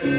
Self-delusions,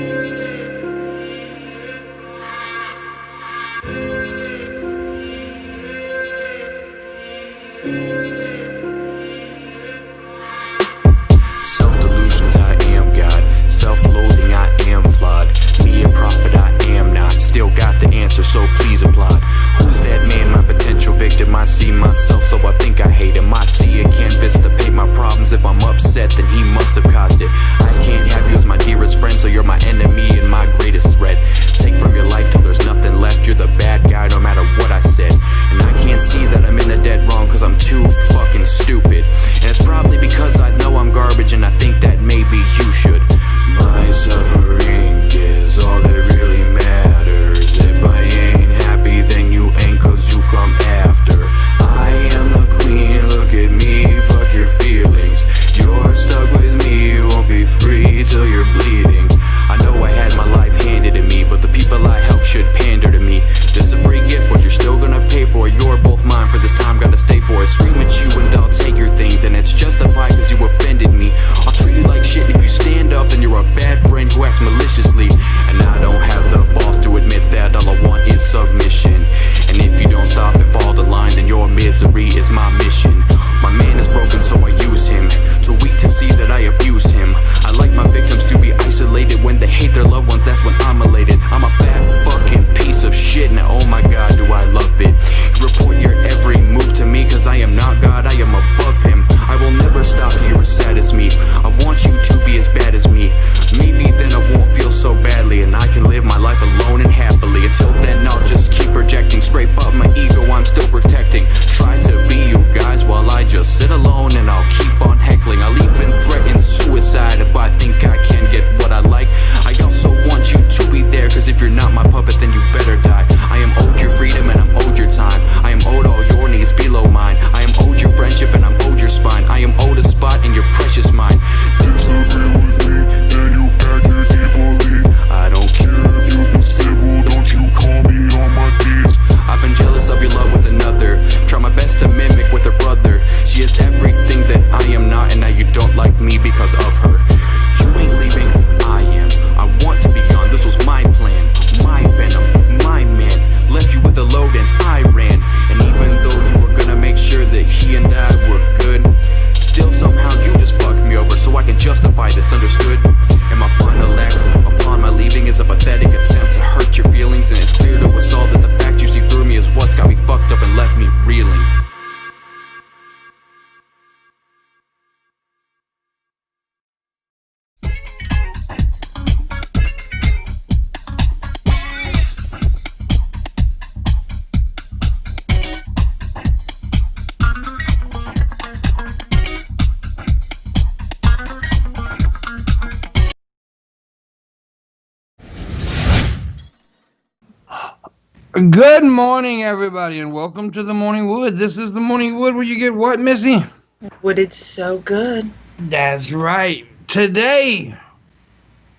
I am God. Self-loathing, I am flawed. Me a prophet, I am not. Still got the answer, so please applaud. Who's that man, my potential victim? I see myself, so I think I hate him. I see a canvas to paint my problems. If I'm upset, then he must have caused it. I can't have you as my dearest friend, so you're my enemy and my greatest threat. Take from your life till there's nothing left. You're the bad guy no matter what I said. And I can't see that I'm in the dead wrong, cause I'm too fucking stupid. And it's probably because I know I'm garbage, and I think that maybe you should. My suffering is all that really matters. If I ain't happy, then you ain't, cause you come after. I am the queen, look at me, fuck your feelings. You're stuck with me, you won't be free till you're bleeding. I know I had my life handed to me, but the people I help should pander to me. This a free gift, but you're still gonna pay for it. You're both mine for this time, gotta stay for it. Scream at you and I'll take your things, and it's justified cause you offended me. I'll treat you like shit, and if you stand up, then you're a bad friend who acts maliciously. And I don't have the balls to admit that all I want is submission. And if you don't stop and fall the line, then your misery is my mission. My man is broken, so I use him. Too weak to see that I abuse him. I like my victims to be isolated. When they hate their loved ones, that's when I'm elated. I'm a fat fucking piece of shit, and oh my god, do I love it. You report your every move to me, cause I am not God, I am above him. I will never stop till you're as sad as me. I want you to be as bad as me. Maybe then I won't feel so badly, and I can live my life alone and happily. Until then, I'll just keep projecting. Scrape up my ego, I'm still protecting. Try to be you guys while I just sit alone, and I'll keep on heckling. I'll even threaten suicide if I think I can get what I like. I also want you to be there, cause if you're not my puppet, then you better die. I am owed your freedom and I'm owed your time. I am owed all your needs below mine. I am owed your friendship and I'm owed your spine. I am owed a spot in your precious mind. Disagree with me, then you've acted evilly. I don't care if you've been civil, don't you call me on my knees. I've been jealous of your love with another. Try my best to mimic with her brother. She is everything that I am not, and now you don't like me because of her. You ain't leaving, I am. I want to be gone, this was my plan. My venom, my man. Left you with a load and I ran. And even though you were gonna make sure that he and I were good, still somehow you just fucked me over, so I can justify this, understood? And my final act upon my leaving is a pathetic attempt to hurt your feelings. And it's clear to us all that the fact you see through me is what's got me fucked up and left me reeling. Good morning, everybody, and welcome to the Morning Wood. This is the Morning Wood where you get what, Missy? Wooded so good. That's right. Today,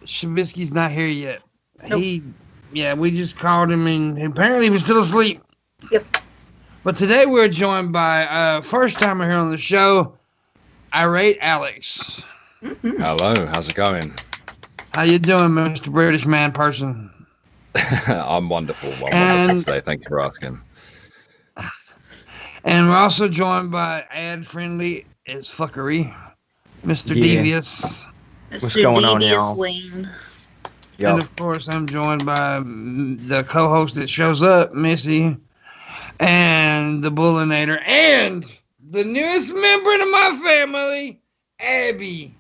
Shabisky's not here yet. Nope. We just called him, and apparently he was still asleep. Yep. But today we're joined by first timer here on the show, Irate Alex. Mm-hmm. Hello, how's it going? How you doing, Mr. British man person? I'm wonderful. Today. Thank you for asking. And we're also joined by ad friendly as fuckery, Mr. Devious. What's going on, Devious y'all? Wayne. And of course, I'm joined by the co-host that shows up, Missy, and the Booleanenator, and the newest member to my family, Abby.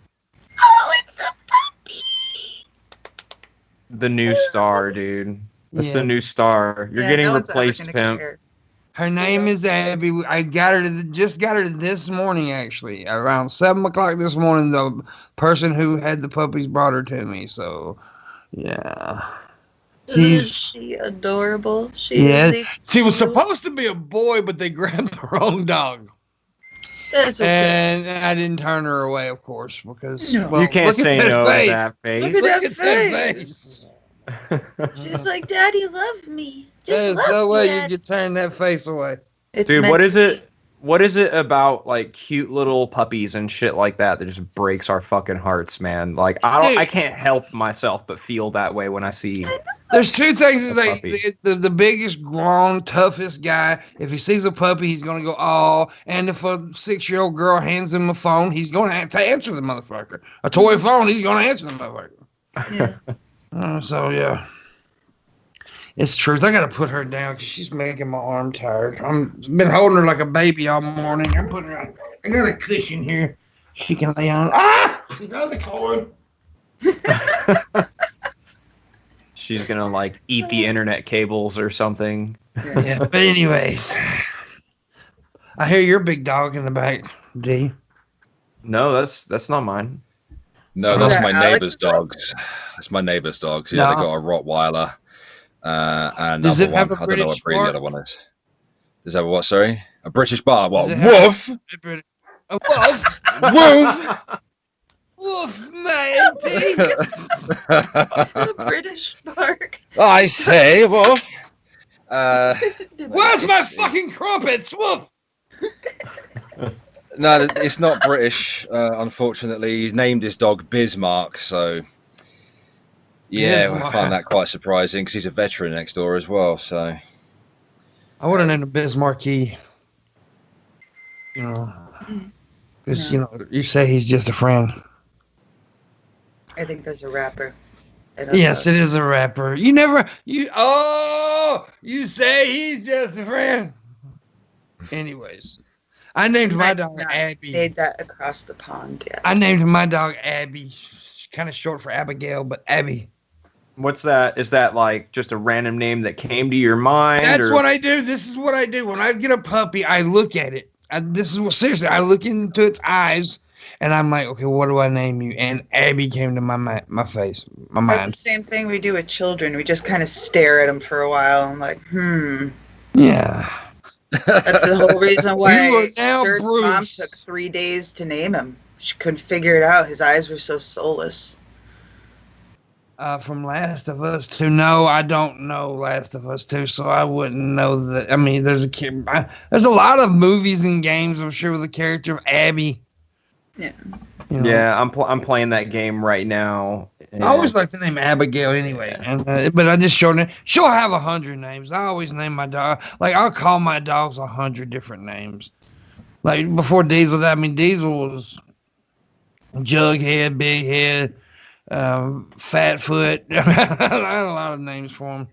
Oh, it's a puppy. The new star, dude. That's Yes. the new star. You're getting no one's ever replaced, gonna pimp. care. Her name is Abby. I got her just got her this morning, actually. Around 7 o'clock this morning, the person who had the puppies brought her to me. So, yeah. Isn't she adorable? She was supposed to be a boy, but they grabbed the wrong dog. That's okay. And I didn't turn her away, of course, because No. well, You can't say no to that face. Look at Look that at that face. face. She's like, Daddy, love me. Just There's love no me, way Daddy. you could turn that face away. It's Dude, meant what is to it? What is it about like cute little puppies and shit like that that just breaks our fucking hearts, man? Like I can't help myself but feel that way when I see. There's two things. Like the biggest, grown, toughest guy. If he sees a puppy, he's gonna go oh. And if a 6-year-old girl hands him a phone, he's gonna have to answer the motherfucker. A toy phone, he's gonna answer the motherfucker. Yeah. So yeah. It's truth. I gotta put her down because she's making my arm tired. I've been holding her like a baby all morning. I'm putting her on. I got a cushion here. She can lay on. Ah! She's on the cord. She's gonna like eat the internet cables or something. Yeah. But anyways, I hear your big dog in the back, D. No, that's not mine. No, that's my neighbour's dogs. That's my neighbour's dogs. Yeah, they got a Rottweiler. And does it one, have a I don't British know what breed bar? the other one is. Does that have what? Sorry, a British bar. What? Woof. A wolf. Woof. Woof, matey. The British bark. I say, woof. Where's my fucking crumpets? Woof. No, it's not British. Unfortunately, he's named his dog Bismarck. So. Yeah, I find that quite surprising because he's a veteran next door as well. So I would have named him Bismarcky. You know, because you know you say he's just a friend. I think there's a rapper. Yes, it is a rapper. You say he's just a friend. Anyways, I named my dog Abby. Made that across the pond. Yeah. I named my dog Abby. Kind of short for Abigail, but Abby. What's that? Is that like just a random name that came to your mind? That's what I do. This is what I do. When I get a puppy, I look at it. Seriously, I look into its eyes, and I'm like, okay, what do I name you? And Abby came to my mind. That's the same thing we do with children. We just kind of stare at them for a while and like, Yeah. That's the whole reason why Sturt's mom took 3 days to name him. She couldn't figure it out. His eyes were so soulless. From Last of Us 2. No, I don't know Last of Us 2, so I wouldn't know that. I mean, there's a lot of movies and games, I'm sure, with the character of Abby. Yeah. You know? Yeah, I'm playing that game right now. I always like the name Abigail anyway, but I just shorten it. She'll have 100 names. I always name my dog. Like, I'll call my dogs 100 different names. Like, before Diesel, Diesel was Jughead, Big Head, Fat Foot. I had a lot of names for him.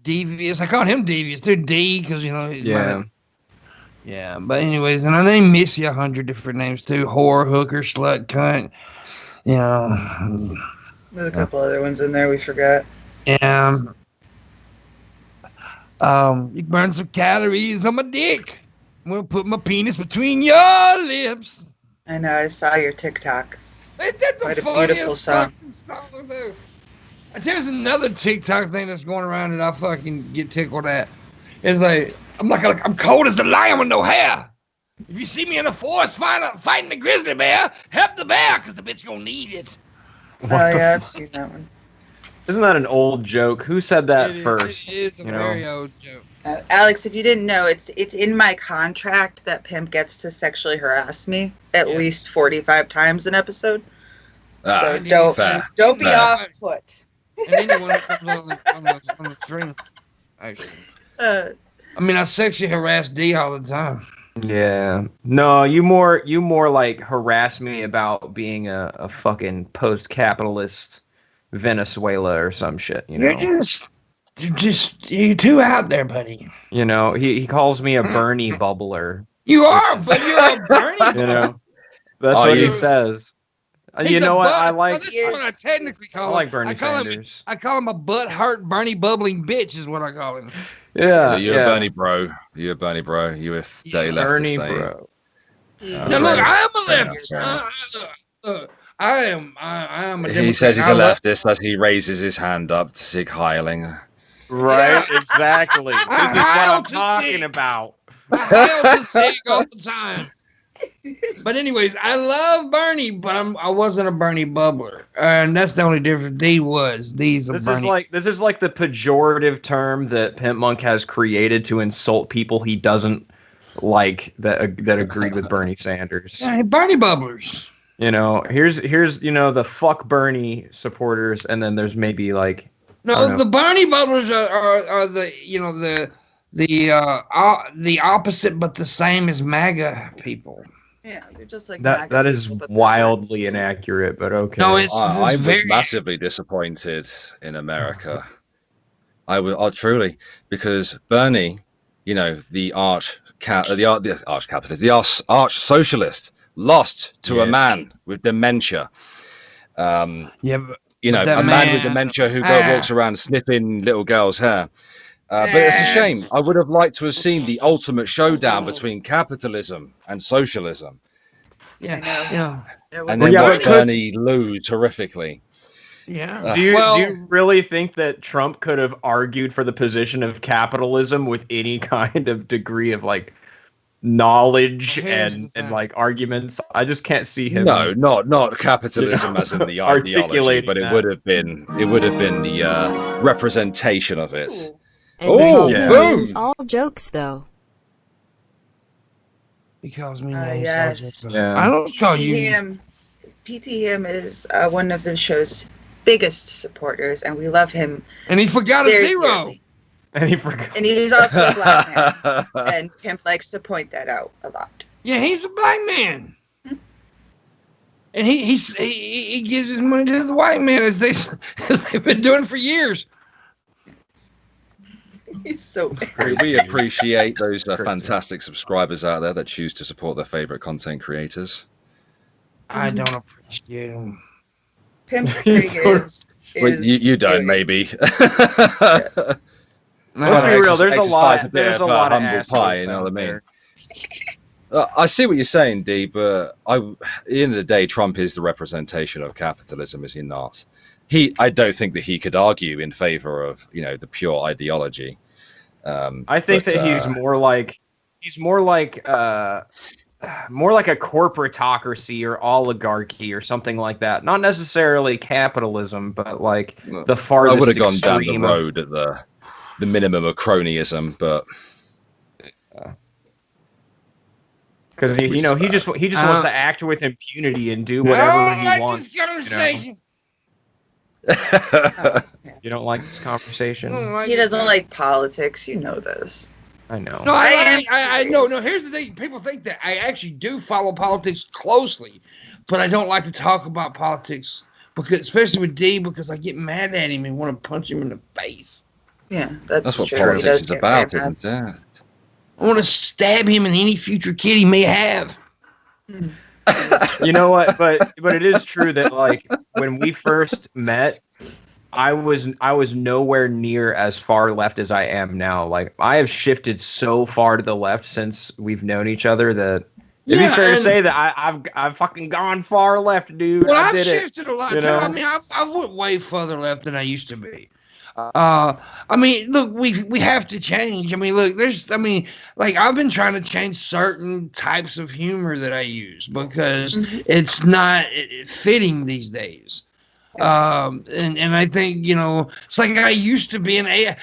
Devious. I called him Devious too. D, because you know. Yeah. But anyways, and I named Missy 100 different names too. Whore, hooker, slut, cunt. You know. There's a couple other ones in there we forgot. Yeah. You burn some calories on my dick. I'm gonna put my penis between your lips. I know. I saw your TikTok. That's quite a beautiful song. There's another TikTok thing that's going around that I fucking get tickled at. It's like I'm cold as a lion with no hair. If you see me in the forest fighting the grizzly bear, help the bear because the bitch gonna need it. Yeah, I've seen that one. Isn't that an old joke? Who said that first? It is a very old joke. Alex, if you didn't know, it's in my contract that Pimp gets to sexually harass me at least 45 times an episode. So don't be off foot. And anyone who comes on the stream, actually. I mean, I sexually harass D all the time. Yeah. No, you more like harass me about being a fucking post-capitalist Venezuela or some shit, you know. You're too out there, buddy. You know, he calls me a Bernie bubbler. You are, but you're a Bernie bubbler. You know, that's what he says. You know what? I like. This is what I technically call him. I like Bernie Sanders. I call him a butt hurt Bernie bubbling bitch is what I call him. Yeah, you're a Bernie bro. You're a Bernie bro. You're a day leftist. Bernie bro. Now look, I am a leftist. I am a Democrat. He says he's a leftist as he raises his hand up to Sig Heiling. Right, exactly. This is what I'm talking about. I hail to Sig all the time. But anyways, I love Bernie, but I wasn't a Bernie bubbler, and that's the only difference. D was. This is like the pejorative term that Pimpmunk has created to insult people he doesn't like that agreed with Bernie Sanders. Yeah, Bernie bubblers. You know, here's the fuck Bernie supporters, and then there's maybe like the Bernie bubblers are the opposite but the same as MAGA people. Yeah, they're just like that is wildly inaccurate, but okay. No, I was massively disappointed in America. I truly, because Bernie, the arch capitalist, the arch socialist, lost to a man with dementia. A man with dementia who walks around sniffing little girls' hair. But it's a shame. I would have liked to have seen the ultimate showdown between capitalism and socialism. Yeah. And then watch Bernie lose horrifically. Yeah. Do you really think that Trump could have argued for the position of capitalism with any kind of degree of like knowledge and like arguments? I just can't see him. No, not capitalism as in the ideology, but it would have been the representation of it. Boom! All jokes though. He calls me yes. I don't call you. PTM is one of the show's biggest supporters, and we love him. And he forgot a zero. And he's also a black man. And Pimp likes to point that out a lot. Yeah, he's a black man. And he gives his money to the white man as they've been doing for years. He's so we appreciate those fantastic subscribers out there that choose to support their favorite content creators. I don't appreciate them. Pimp's thing is you don't, maybe. Let's be real. There's a lot of humble pie. You know what I mean? I see what you're saying, D. But at the end of the day, Trump is the representation of capitalism, is he not? I don't think that he could argue in favor of the pure ideology. I think that he's more like a corporatocracy or oligarchy or something like that. Not necessarily capitalism, but like the farthest. I would have gone down the road at the minimum of cronyism, but because he just wants to act with impunity and do whatever he wants. You don't like this conversation? He doesn't like politics. You know this. I know. No, I know. No, here's the thing. People think that I actually do follow politics closely, but I don't like to talk about politics because, especially with D, because I get mad at him and want to punch him in the face. Yeah, that's what true. politics is about, isn't it? I want to stab him in any future kid he may have. You know what? But it is true that like when we first met, I was nowhere near as far left as I am now. Like I have shifted so far to the left since we've known each other that it'd be fair to say that I've fucking gone far left, dude. Well, I've shifted a lot too. I mean, I went way further left than I used to be. I mean, look, we have to change. I mean, look, I've been trying to change certain types of humor that I use because it's not fitting these days. And I think, it's like I used to be I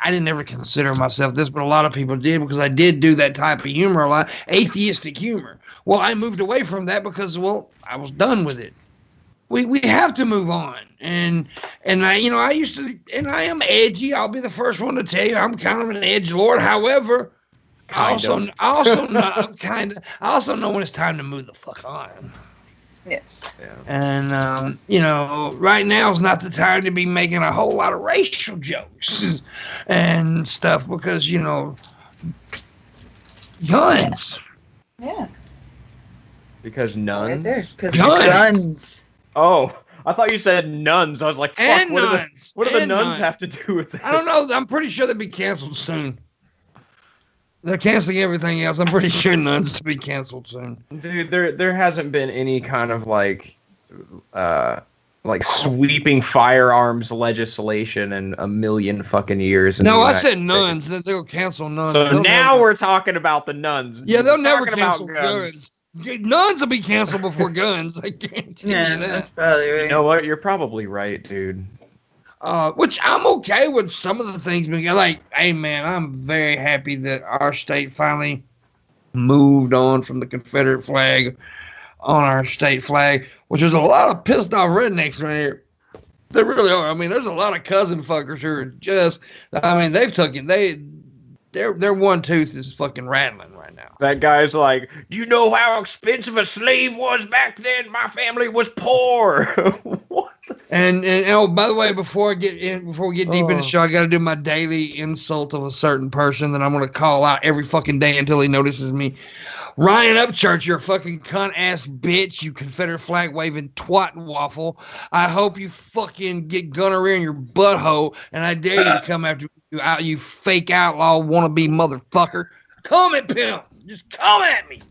didn't ever consider myself this, but a lot of people did because I did do that type of humor a lot, atheistic humor. Well, I moved away from that because, I was done with it. We have to move on. And I used to, and I am edgy. I'll be the first one to tell you I'm kind of an edgelord. However, I also know when it's time to move the fuck on. Yes. Yeah. And right now is not the time to be making a whole lot of racial jokes and stuff because guns. Yeah. Because nuns. Right because guns. Oh, I thought you said nuns. I was like, fuck, and what do the nuns have to do with this? I don't know. I'm pretty sure they'll be canceled soon. They're canceling everything else. I'm pretty sure nuns to be canceled soon. Dude, there hasn't been any kind of like sweeping firearms legislation in a million fucking years. No, I said nuns. They'll cancel nuns. So now we're talking about the nuns. Yeah, they'll never cancel guns. Nuns will be canceled before guns. I guarantee you that. That's probably right. You know what? You're probably right, dude. Which I'm okay with some of the things. Like, hey man, I'm very happy that our state finally moved on from the Confederate flag on our state flag, which is a lot of pissed off rednecks right here. They really are. I mean, there's a lot of cousin fuckers who are just, I mean, their one tooth is fucking rattling right now. That guy's like, do you know how expensive a slave was back then? My family was poor. What? And oh, by the way, before we get deep in the show, I got to do my daily insult of a certain person that I'm going to call out every fucking day until he notices me. Ryan Upchurch, you're a fucking cunt ass bitch, you Confederate flag waving twat waffle. I hope you fucking get gonorrhea in your butthole, and I dare you to come after you out, you fake outlaw wannabe motherfucker. Come at Pimp, just come at me.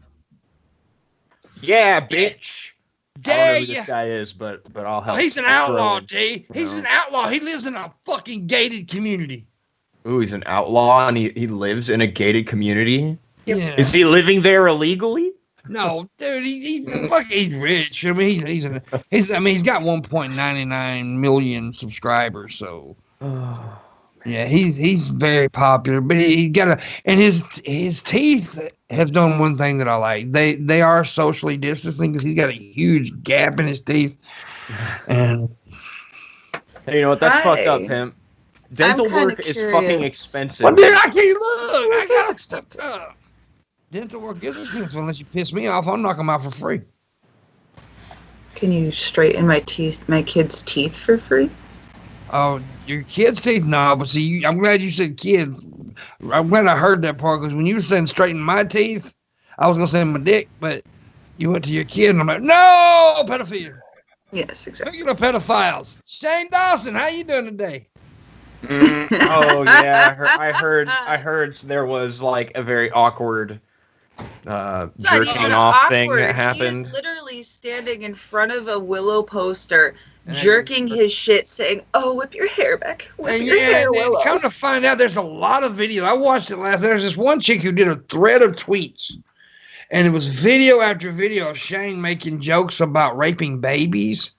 Yeah, bitch. Dare I don't know who ya. this guy is, but I'll help. He's an outlaw, D. He's an outlaw. He lives in a fucking gated community. Ooh, he's an outlaw, and he lives in a gated community. Yeah. Is he living there illegally? No, dude, he's rich. I mean, he's got 1.99 million subscribers, so yeah, he's very popular. But he got and his teeth have done one thing that I like. They are socially distancing because he's got a huge gap in his teeth. And hey, you know what? That's fucked up, Pimp. Dental work is fucking expensive. Well, dude, I can't look. I got stuff up. Dental work is expensive unless you piss me off. I'll knock them out for free. Can you straighten my kids' teeth for free? Oh, your kids' teeth? No, but see, I'm glad you said kids. I'm glad I heard that part because when you were saying straighten my teeth, I was gonna say my dick, but you went to your kid, and I'm like, no, pedophilia. Yes, exactly. Speaking of pedophiles, Shane Dawson, how you doing today? Oh yeah, I heard there was like a very awkward jerking off thing that happened. He is literally standing in front of a Willow poster, jerking his shit, saying, "Oh, whip your hair back, whip your hair, Willow." Come to find out, there's a lot of videos. I watched it last. There's this one chick who did a thread of tweets, and it was video after video of Shane making jokes about raping babies,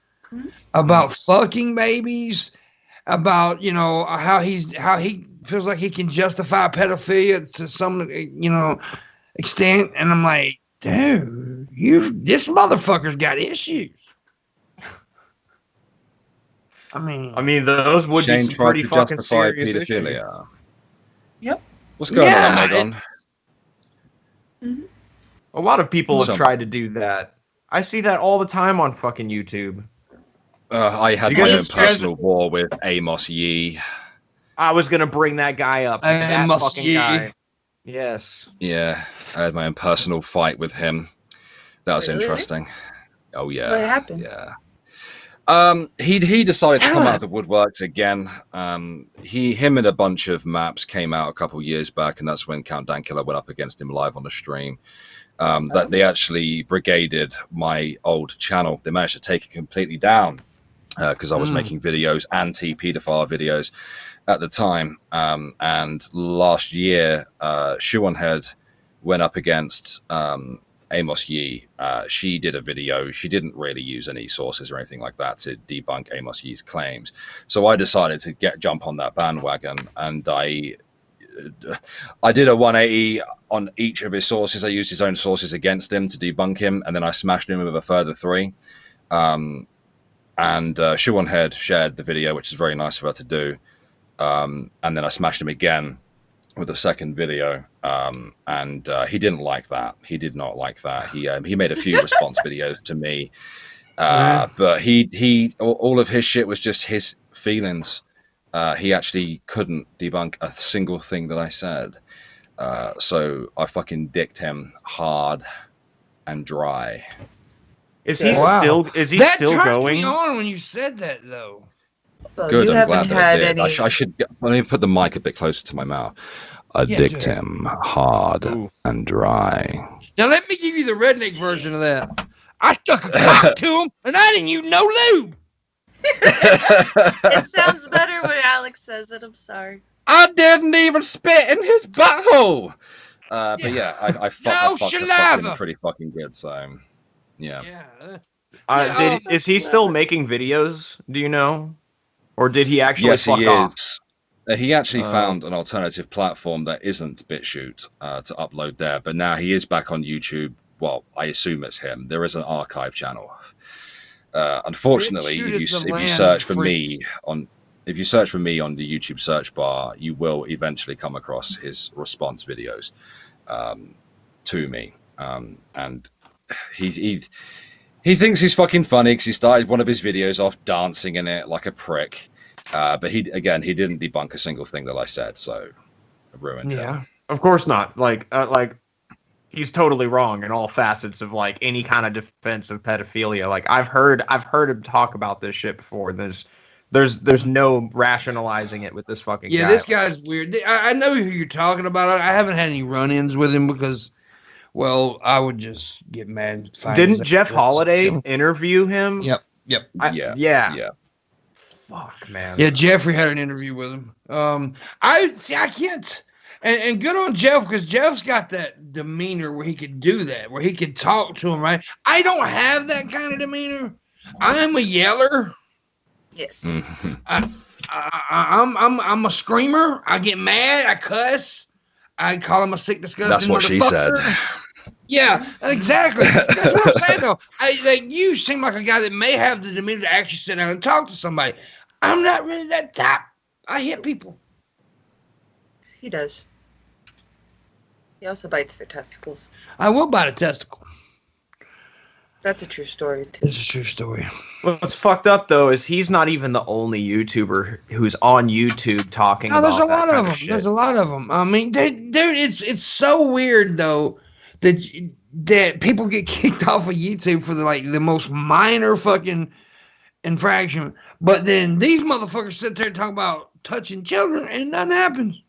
about fucking babies, about how he feels like he can justify pedophilia to some extent, and I'm like, dude, this motherfucker's got issues. I mean, those would Shane be some pretty fucking serious pedophilia. issues. Yep. What's going on, Megan? A lot of people have tried to do that. I see that all the time on fucking YouTube. I had my own personal war with Amos Yee. I was gonna bring that guy up. That fucking guy. Yes. Yeah, I had my own personal fight with him. That was interesting. Oh yeah. What happened? Yeah. He decided to come out of the woodworks again. Him and a bunch of maps came out a couple years back, and that's when Countdown Killer went up against him live on the stream. That they actually brigaded my old channel. They managed to take it completely down because I was making videos, anti-pedophile videos at the time. And last year, Shoe on Head went up against Amos Yee. She did a video. She didn't really use any sources or anything like that to debunk Amos Yee's claims. So I decided to jump on that bandwagon, and I did a 180 on each of his sources. I used his own sources against him to debunk him, and then I smashed him with a further 3. And Shoe on Head shared the video, which is very nice of her to do. And then I smashed him again with a second video, and he didn't like that. He did not like that. He made a few response videos to me, but he all of his shit was just his feelings. He actually couldn't debunk a single thing that I said. So I fucking dicked him hard and dry. Is he still going? That turned me on when you said that, though. Well, good, you I'm glad haven't that had I did. any. I should let me put the mic a bit closer to my mouth. I dicked him hard and dry. Now let me give you the redneck version of that. I stuck a cock to him, and I didn't use no lube. It sounds better when Alex says it. I'm sorry. I didn't even spit in his butthole. But yeah, I fucked him pretty fucking good. So yeah. Is he still making videos? Do you know? Or did he actually fuck off? He actually found an alternative platform that isn't BitChute to upload there, but now he is back on YouTube. Well, I assume it's him. There is an archive channel. Unfortunately, if you search for me on the YouTube search bar, you will eventually come across his response videos to me, and he thinks he's fucking funny because he started one of his videos off dancing in it like a prick. But he didn't debunk a single thing that I said, so I ruined it. Yeah, of course not. Like he's totally wrong in all facets of like any kind of defense of pedophilia. Like I've heard him talk about this shit before. There's no rationalizing it with this fucking guy. Yeah, this guy's weird. I know who you're talking about. I haven't had any run-ins with him because, well, I would just get mad. Didn't Jeff Holiday interview him? Yep. Yeah. Fuck, man. Yeah, Jeffrey had an interview with him. I can't. And good on Jeff, because Jeff's got that demeanor where he could do that, where he could talk to him, right? I don't have that kind of demeanor. I'm a yeller. Yes. Mm-hmm. I'm a screamer. I get mad. I cuss. I call him a sick, disgusting That's what she said. Yeah, exactly. That's what I'm saying, though. You seem like a guy that may have the demeanor to actually sit down and talk to somebody. I'm not really that type. I hit people. He does. He also bites their testicles. I will bite a testicle. That's a true story, too. It's a true story. What's fucked up, though, is he's not even the only YouTuber who's on YouTube talking about there's a lot of them. shit. There's a lot of them. I mean, dude, it's so weird, though, that people get kicked off of YouTube for the most minor fucking infraction. But then these motherfuckers sit there and talk about touching children and nothing happens.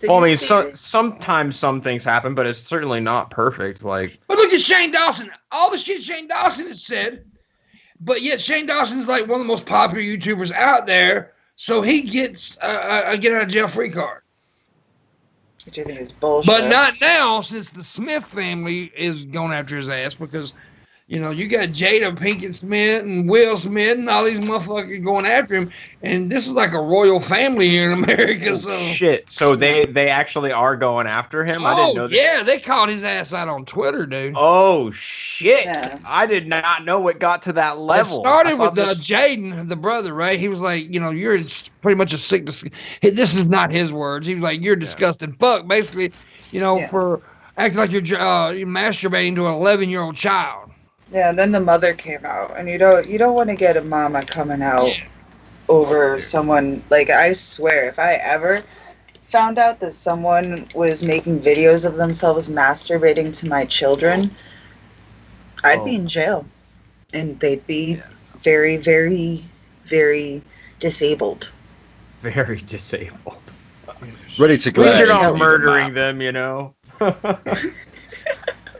Well, I mean, sometimes some things happen, but it's certainly not perfect. But look at Shane Dawson. All the shit Shane Dawson has said, but yet Shane Dawson's one of the most popular YouTubers out there, so he gets a get out of jail free card. Which I think is bullshit. But not now, since the Smith family is going after his ass, because you got Jada Pinkett Smith and Will Smith and all these motherfuckers going after him, and this is like a royal family here in America. Shit. So they actually are going after him? I didn't know that. Yeah, they called his ass out on Twitter, dude. Oh, shit. Yeah. I did not know it got to that level. It started with Jaden, the brother, right? He was like, you're pretty much a sick, this is not his words. He was like, you're disgusting fuck, basically, for acting like you're masturbating to an 11-year-old child. Yeah, and then the mother came out, and you don't want to get a mama coming out over someone. I swear, if I ever found out that someone was making videos of themselves masturbating to my children, I'd be in jail, and they'd be very, very, very disabled. Very disabled. Ready to glare. We should all murdering them,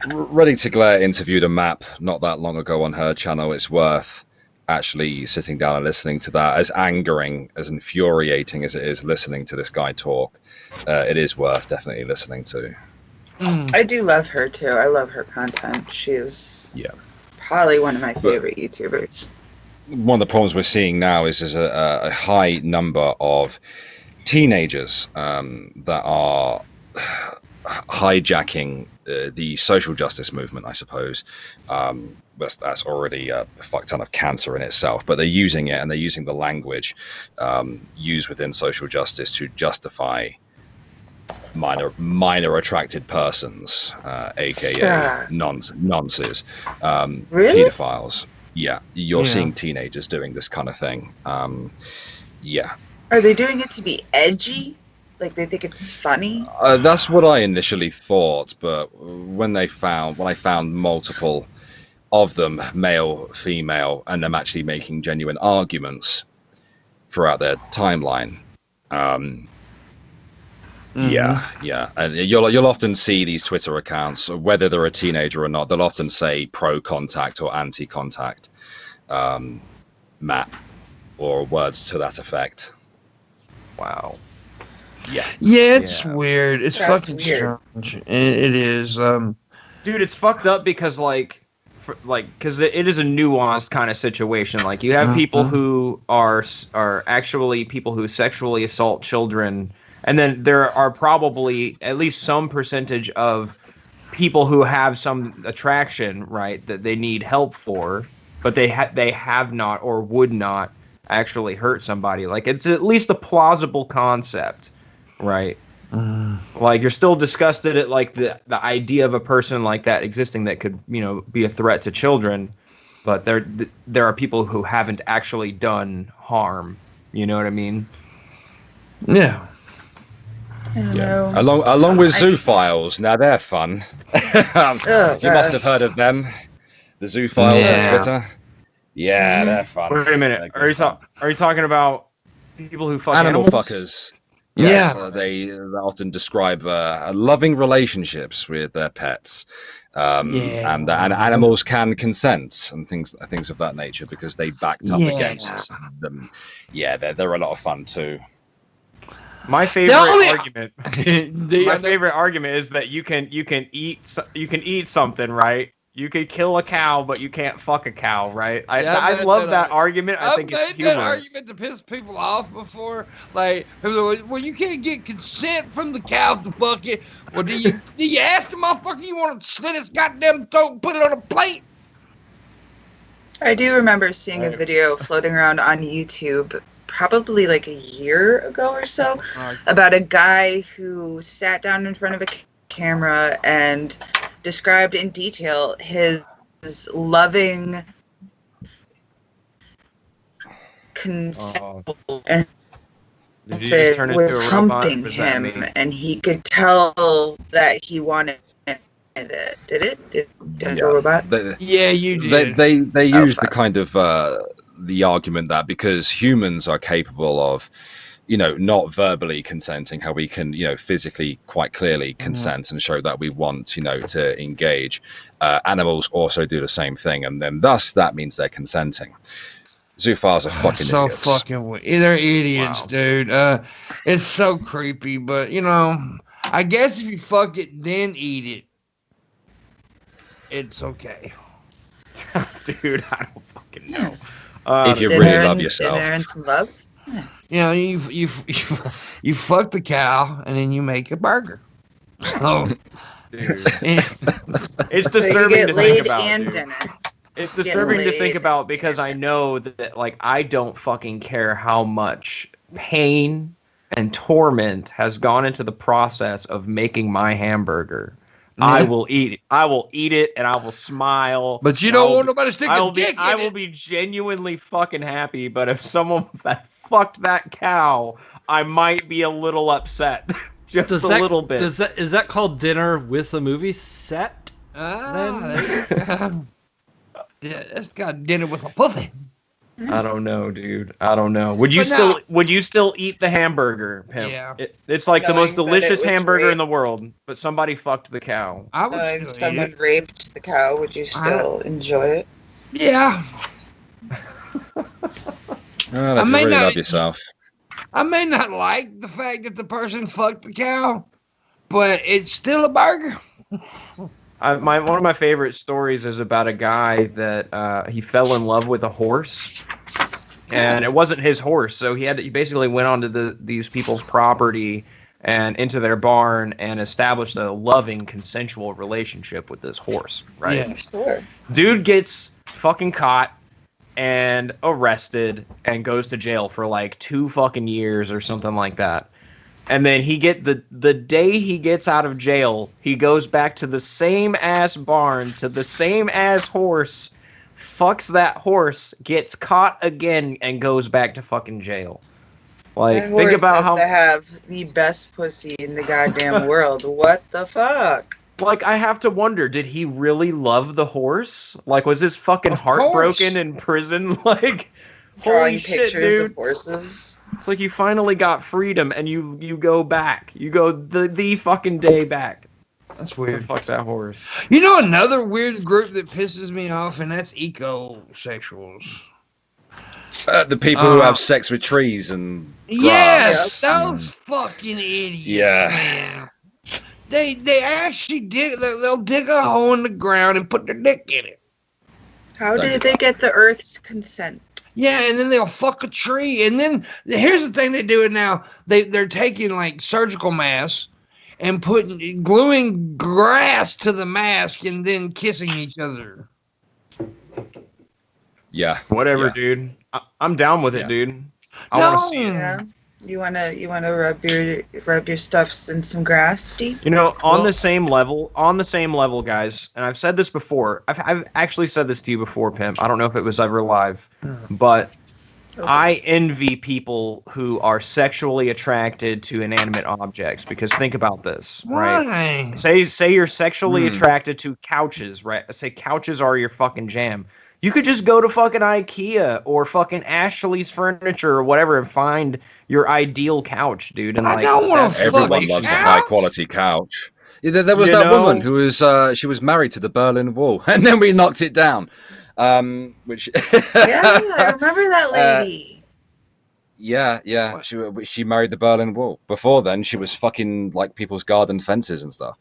Ready to Glare interviewed a map not that long ago on her channel. It's worth actually sitting down and listening to that. As angering, as infuriating as it is listening to this guy talk, it is worth definitely listening to. I do love her too. I love her content. She is probably one of my favorite YouTubers. One of the problems we're seeing now is there's a high number of teenagers that are hijacking the social justice movement, I suppose. That's already a fuck ton of cancer in itself, but they're using it, and they're using the language used within social justice to justify minor attracted persons, aka nonces, really? pedophiles. Yeah, you're seeing teenagers doing this kind of thing. Are they doing it to be edgy? Like they think it's funny? That's what I initially thought, but when I found multiple of them, male, female, and them actually making genuine arguments throughout their timeline, and you'll often see these Twitter accounts, whether they're a teenager or not, they'll often say pro-contact or anti-contact map, or words to that effect. Wow. Yeah, it's weird. It's fucking weird. strange. It is. Dude, it's fucked up because because it is a nuanced kind of situation. Like you have people who are actually people who sexually assault children, and then there are probably at least some percentage of people who have some attraction, right, that they need help for, but they have not or would not actually hurt somebody. Like it's at least a plausible concept, right? Like you're still disgusted at like the idea of a person like that existing that could, you know, be a threat to children, but there are people who haven't actually done harm. You know what I mean? Yeah. I don't know. Along with zoophiles. Now they're fun. You must have heard of them. The zoophiles on Twitter. Yeah, they're fun. Wait a minute. Are you talking about people who fuck animal animals? fuckers? Yes, they often describe loving relationships with their pets, and animals can consent and things of that nature because they backed up against them. Yeah, they're a lot of fun too. My favorite argument. My favorite argument is that you can eat something, right? You can kill a cow, but you can't fuck a cow, right? I love that argument. I think it's humorous. I've made that argument to piss people off before. Like, well, you can't get consent from the cow to fuck it. Well, do you ask the motherfucker you want to slit his goddamn throat and put it on a plate? I do remember seeing a video floating around on YouTube probably like a year ago or so about a guy who sat down in front of a camera and described in detail his loving consent and was humping him, and he could tell that he wanted it. Did it a robot? Yeah, you did. They use the kind of the argument that because humans are capable of, you know, not verbally consenting, how we can, you know, physically quite clearly consent and show that we want, you know, to engage. Animals also do the same thing, and then thus that means they're consenting. Zoophiles are fucking idiots. They're idiots, dude. It's so creepy, but you know, I guess if you fuck it then eat it, it's okay. Dude, I don't fucking know. If you really love yourself. Dinner and some love. You know, you fuck the cow and then you make a burger. Oh, it's disturbing to think about. It's disturbing to think about because I know that like I don't fucking care how much pain and torment has gone into the process of making my hamburger. I will eat it. I will eat it, and I will smile. But you don't want nobody to stick a dick in it. I will be genuinely fucking happy. But if someone that fucked that cow, I might be a little upset, just a little bit. Is that called dinner with a movie set? Yeah, that's got dinner with a pussy. I don't know, dude. I don't know. Would you still eat the hamburger, Pimp? Yeah. It's like the most delicious hamburger in the world, but somebody fucked the cow. I would someone raped the cow. Would you still enjoy it? Yeah. I may really love yourself. I may not like the fact that the person fucked the cow, but it's still a burger. One of my favorite stories is about a guy that he fell in love with a horse, and it wasn't his horse, so he basically went onto these people's property and into their barn and established a loving, consensual relationship with this horse. Right? Yeah, sure. Dude gets fucking caught and arrested and goes to jail for like 2 fucking years or something like that. And then the day he gets out of jail, he goes back to the same ass barn, to the same ass horse, fucks that horse, gets caught again, and goes back to fucking jail. Like, think about how to have the best pussy in the goddamn world. What the fuck? Like, I have to wonder, did he really love the horse? Like, was his fucking heart broken in prison? Like, drawing holy shit, pictures dude. of horses. It's like you finally got freedom, and you go back. You go the fucking day back. That's weird. Fuck that horse. You know another weird group that pisses me off, and that's ecosexuals. The people who have sex with trees and yes, those fucking idiots. Yeah. Man. They actually they'll dig a hole in the ground and put their dick in it. How did they get the Earth's consent? Yeah, and then they'll fuck a tree. And then here's the thing they do it now. They're taking like surgical masks and gluing grass to the mask and then kissing each other. Yeah. Whatever, dude. I'm down with it, dude. I want to see it. Yeah. You wanna rub your stuffs in some grass, Steve? You know, on the same level, guys. And I've said this before. I've actually said this to you before, Pimp. I don't know if it was ever live, but I envy people who are sexually attracted to inanimate objects, because think about this, right? Say you're sexually attracted to couches, right? Say couches are your fucking jam. You could just go to fucking IKEA or fucking Ashley's Furniture or whatever and find your ideal couch, dude. And I don't want to. Everyone loves a high quality couch. Yeah, there was that woman who was she was married to the Berlin Wall, and then we knocked it down. Which yeah, I remember that lady. Yeah. She married the Berlin Wall. Before then, she was fucking like people's garden fences and stuff.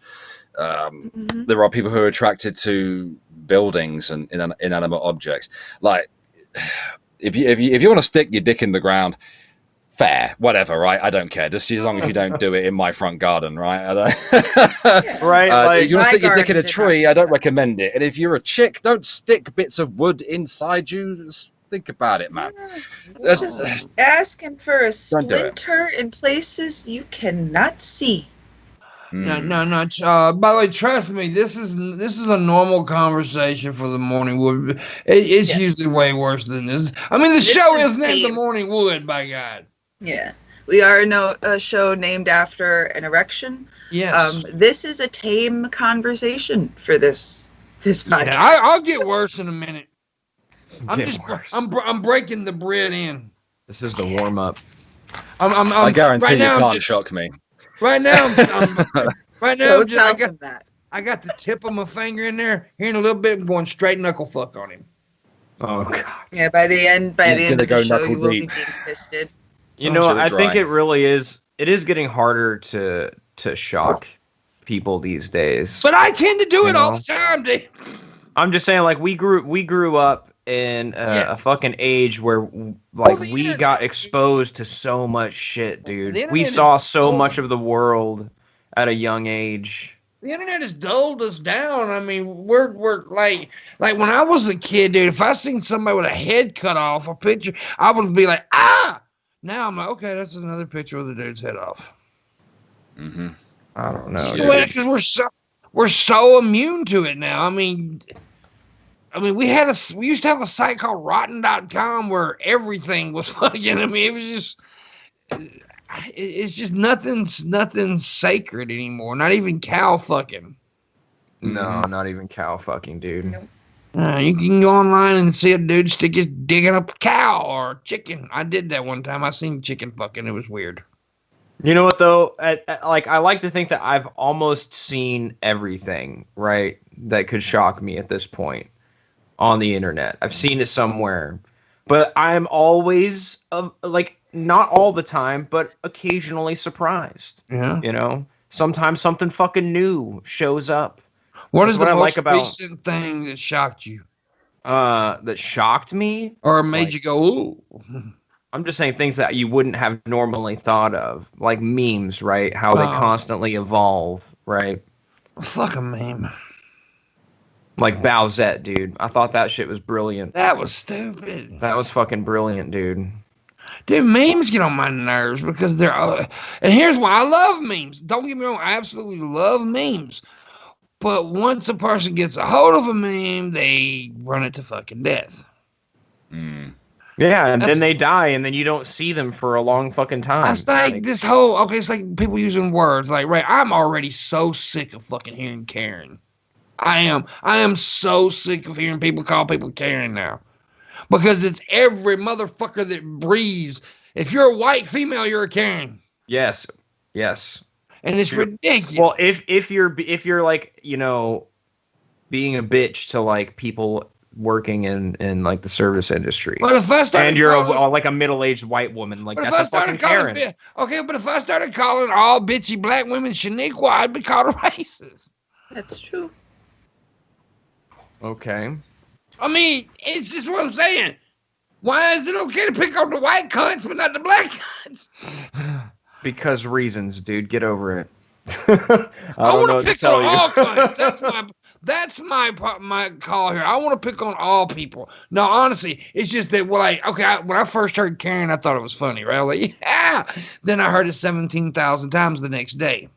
There are people who are attracted to buildings and inanimate objects. Like, if you want to stick your dick in the ground, fair, whatever, right? I don't care. Just as long as you don't do it in my front garden, right? Right. Like, if you want to stick your dick in a tree, I don't recommend it. And if you're a chick, don't stick bits of wood inside you. Just think about it, man. Just asking for a splinter in places you cannot see. No. By the way, trust me. This is a normal conversation for the Morning Wood. It's usually way worse than this. I mean, the show is named the Morning Wood. By God. Yeah, we are a show named after an erection. Yes. This is a tame conversation for this podcast. Yeah, I'll get worse in a minute. I'm breaking the bread in. This is the warm up. I guarantee you can't shock me. Right now, I got the tip of my finger in there. Here in a little bit, I'm going straight knuckle fuck on him. Oh God. Yeah, by the end of the show, you will be being fisted. You know, I think it really is. It is getting harder to shock people these days. But I tend to do it all the time, dude. I'm just saying, like we grew up in a fucking age where we got exposed to so much shit, dude. We saw so much of the world at a young age. The internet has dulled us down. I mean, we're like when I was a kid, dude, if I seen somebody with a head cut off, a picture, I would be like, ah! Now I'm like, okay, that's another picture of the dude's head off. Mm-hmm. I don't know. Because we're so immune to it now. I mean, we used to have a site called rotten.com where everything was fucking. I mean, it was just, it's just nothing sacred anymore. Not even cow fucking. No, not even cow fucking, dude. Nope. You can go online and see a dude stick his dick in a cow or chicken. I did that one time. I seen chicken fucking. It was weird. You know what though? I like to think that I've almost seen everything, right, that could shock me at this point on the internet. I've seen it somewhere, but I'm always not all the time, but occasionally surprised. Yeah. You know, sometimes something fucking new shows up. What is the most recent thing that shocked you? That shocked me? Or made you go, ooh? I'm just saying things that you wouldn't have normally thought of. Like memes, right? How they constantly evolve, right? Fuck a meme. Like Bowsette, dude. I thought that shit was brilliant. That was stupid. That was fucking brilliant, dude. Dude, memes get on my nerves because they're... and here's why I love memes. Don't get me wrong. I absolutely love memes. But once a person gets a hold of a meme, they run it to fucking death. Mm. Yeah, and then they die, and then you don't see them for a long fucking time. It's like this whole... Okay, it's like people using words. Like, right, I'm already so sick of fucking hearing Karen. I am so sick of hearing people call people Karen now. Because it's every motherfucker that breathes. If you're a white female, you're a Karen. Yes. And it's ridiculous. Well, if you're like, you know, being a bitch to like people working in like the service industry, but if I started and you're like a middle-aged white woman, like that's a fucking Karen. Okay, but if I started calling all bitchy black women Shaniqua, I'd be called a racist. That's true. Okay. I mean, it's just what I'm saying. Why is it okay to pick on the white cunts but not the black cunts? Because reasons, dude. Get over it. I want to pick on all cunts. That's my call here. I want to pick on all people. No, honestly, it's just that when I first heard Karen, I thought it was funny, right? I was like, yeah. Then I heard it 17,000 times the next day.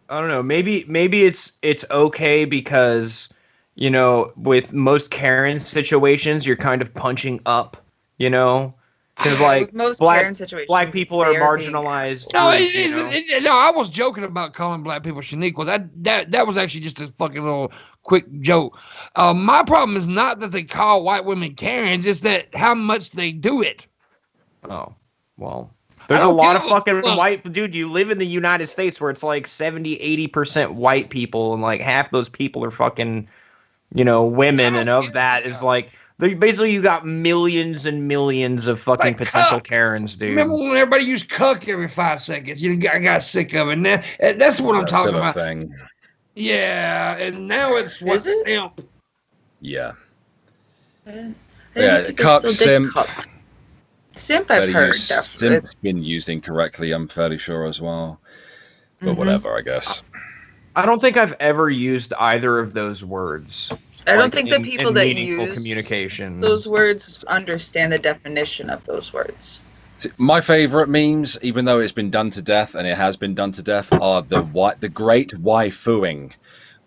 I don't know. Maybe it's okay because, you know, with most Karen situations, you're kind of punching up, you know, because like most black people are they marginalized. being No, assholes. no, I was joking about calling black people Shaniqua. That was actually just a fucking little quick joke. My problem is not that they call white women Karens, it's that how much they do it. Oh, well. There's a lot of fucking white dude. You live in the United States where it's like 70-80% white people, and like half those people are fucking, you know, women, and of that is like basically you got millions and millions of fucking Like potential cuck. Karens, dude. Remember when everybody used cuck every 5 seconds? I got sick of it. Now, that's what I'm That's talking still a about. thing. Yeah, and now it's what's simp. Yeah. I Yeah, think people cuck, still dig simp. cuck. Simp, I've heard. Simp's been used incorrectly, I'm fairly sure as well. But whatever, I guess. I don't think I've ever used either of those words. I don't think the people that meaningful use communication. those words understand the definition of those words. See, my favorite memes, even though it's been done to death, and it has been done to death, are the great waifooing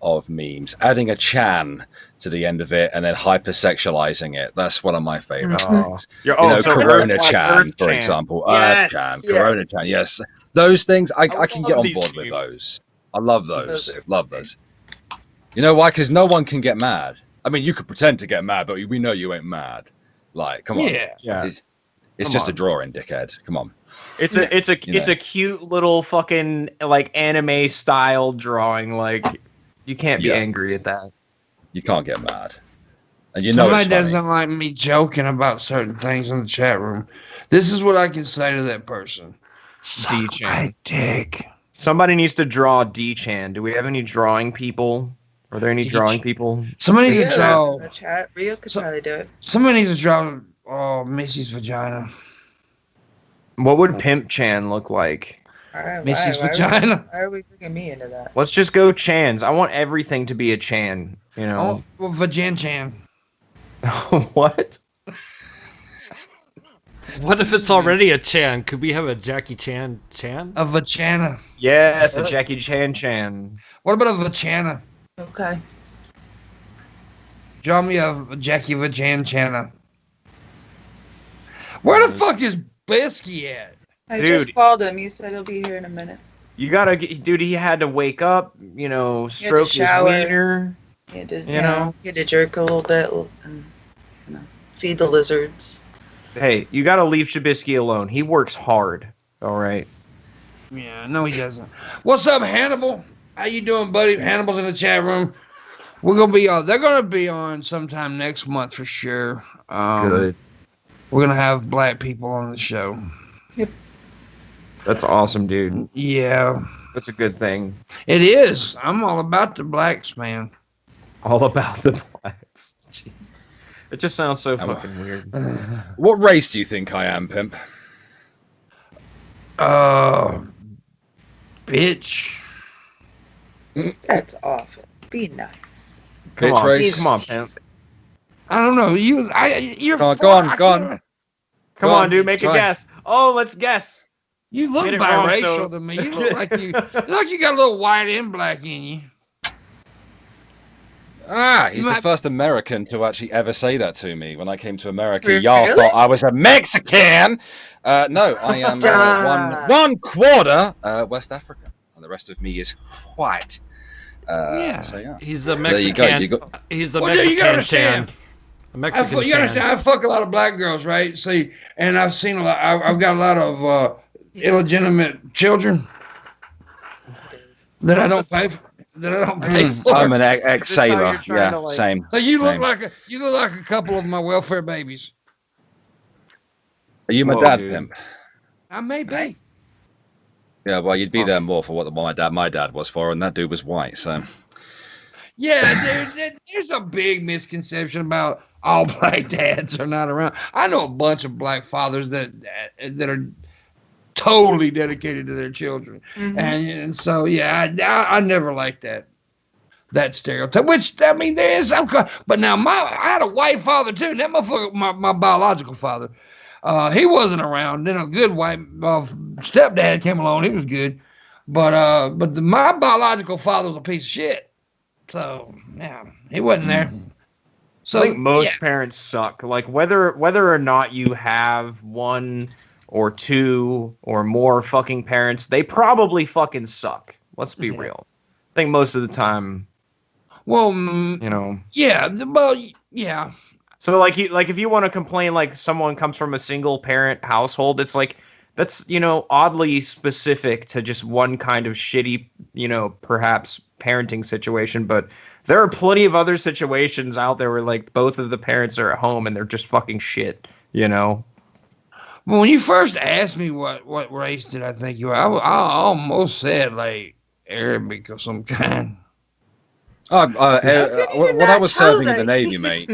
of memes, adding a chan to the end of it and then hypersexualizing it. That's one of my favorite things. So Corona Earth Chan, for Chan. example. Yes. Earth Chan, Yeah. Corona Chan, yes. Those things, I can get love on these board with memes. those. I love those. Those are Love those. You know why? Because no one can get mad. I mean, you could pretend to get mad, but we know you ain't mad. Like, come on. Yeah. It's Come just on. a drawing, dickhead. Come on. It's a cute little fucking like anime style drawing. Like you can't be angry at that. You can't get mad. And you know Somebody it's funny. doesn't like me joking about certain things in the chat room. This is what I can say to that person. D-Chan. My dick. Somebody needs to draw D-Chan. Do we have any drawing people? Are there any drawing people? Somebody needs to Rio draw. in the chat. Rio could probably do it. Somebody needs to draw Missy's vagina. What would Pimp Chan look like? All right, Missy's why vagina. Why are we bringing me into that? Let's just go Chans. I want everything to be a Chan. You know Oh, well, Vajan Chan. what? What if it's already a Chan? Could we have a Jackie Chan Chan? A vagina. Yes, a Jackie Chan. What about a vagina? Okay. Draw me a Jackie Vajan Chana. Where the fuck is Bisky at? I Dude. just called him. He said he'll be here in a minute. You gotta, dude. He had to wake up. You know, stroke his shower. wiener. He had to, You know? he had to jerk a little bit and feed the lizards. Hey, you gotta leave Shabisky alone. He works hard. All right. Yeah, no, he doesn't. What's up, Hannibal? How you doing, buddy? Hannibal's in the chat room. We're gonna be on. They're gonna be on sometime next month for sure. Good. We're gonna have black people on the show. That's awesome, dude. Yeah, That's a good thing. it is. I'm all about the blacks, man. All about the blacks. Jesus. It just sounds so fucking weird. What race do you think I am, Pimp? Bitch. That's awful. Be nice. Come Bitch on, race? come on, Pimp. I don't know. You're. Go on. Come Go on, on, dude. Make try. a guess. Oh, let's guess. You look Get it wrong, biracial so- to me. You look like you got a little white and black in you. He's the first American to actually ever say that to me. When I came to America, Really? y'all thought I was a Mexican. No, I am Stop. one quarter West African, and the rest of me is white. Yeah. So yeah. He's a There you Mexican. go. He's a Well, dude, you gotta Mexican Chan. understand. A Mexican You understand? Chan. I fuck a lot of black girls, right? See, and I've seen a lot. I've got a lot of illegitimate children that I don't pay for. I'm an ex-sailor. you're trying Yeah, to, like- same. So you look same. like a couple of my welfare babies. Are you my Whoa, dad, dude. Pimp? I may be. Yeah, well, you'd be there more for what my dad was for, and that dude was white. So Yeah, there's a big misconception about all black dads are not around. I know a bunch of black fathers that are totally dedicated to their children, and so yeah, I never liked that stereotype. Which I mean, there is some, but now I had a white father too. That motherfucker, my biological father, he wasn't around. Then a good white stepdad came along. He was good, but my biological father was a piece of shit. So yeah, he wasn't there. So I think most parents suck. Like whether or not you have one or two or more fucking parents, they probably fucking suck. Let's be real. I think most of the time. Well, yeah. Well, yeah. So like if you want to complain like someone comes from a single parent household, it's like that's oddly specific to just one kind of shitty perhaps parenting situation, but there are plenty of other situations out there where like both of the parents are at home and they're just fucking shit. Well, when you first asked me what race did I think you were, I almost said like Arabic of some kind. When I was serving in the Navy, mate,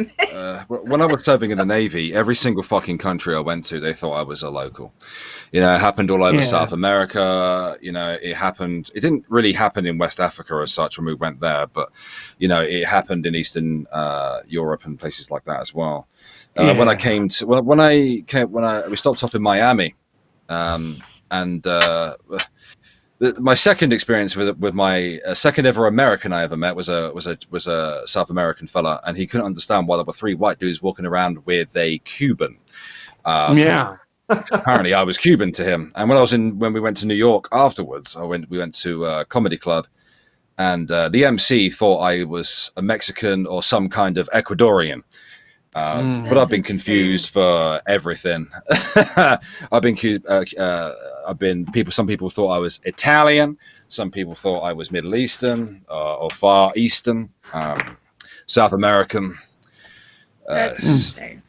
when I was serving in the Navy, every single fucking country I went to, they thought I was a local. It happened all over South America. It happened. It didn't really happen in West Africa as such when we went there, but it happened in Eastern Europe and places like that as well. When we stopped off in Miami, my second experience with my second ever American I ever met was a South American fella, and he couldn't understand why there were three white dudes walking around with a Cuban. Apparently, I was Cuban to him. And when we went to New York afterwards, we went to a comedy club, and the MC thought I was a Mexican or some kind of Ecuadorian. But I've been confused for everything. Some people thought I was Italian. Some people thought I was Middle Eastern or Far Eastern, South American. That's insane.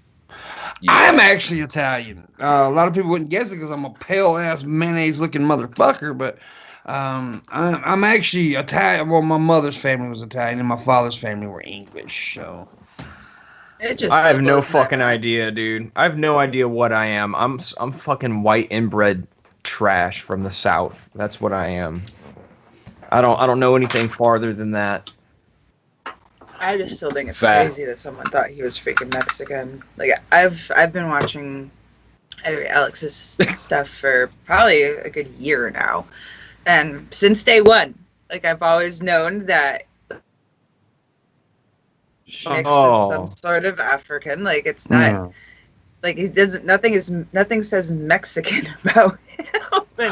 Yeah. I'm actually Italian. A lot of people wouldn't guess it because I'm a pale ass mayonnaise looking motherfucker, but I'm actually Italian. Well, my mother's family was Italian and my father's family were English, so. I have no fucking idea, dude. I have no idea what I am. I'm fucking white inbred trash from the South. That's what I am. I don't know anything farther than that. I just still think it's crazy that someone thought he was freaking Mexican. Like I've been watching Alex's stuff for probably a good year now, and since day one, like I've always known that. Mixed with some sort of African, like it's not like he doesn't. Nothing says Mexican about him.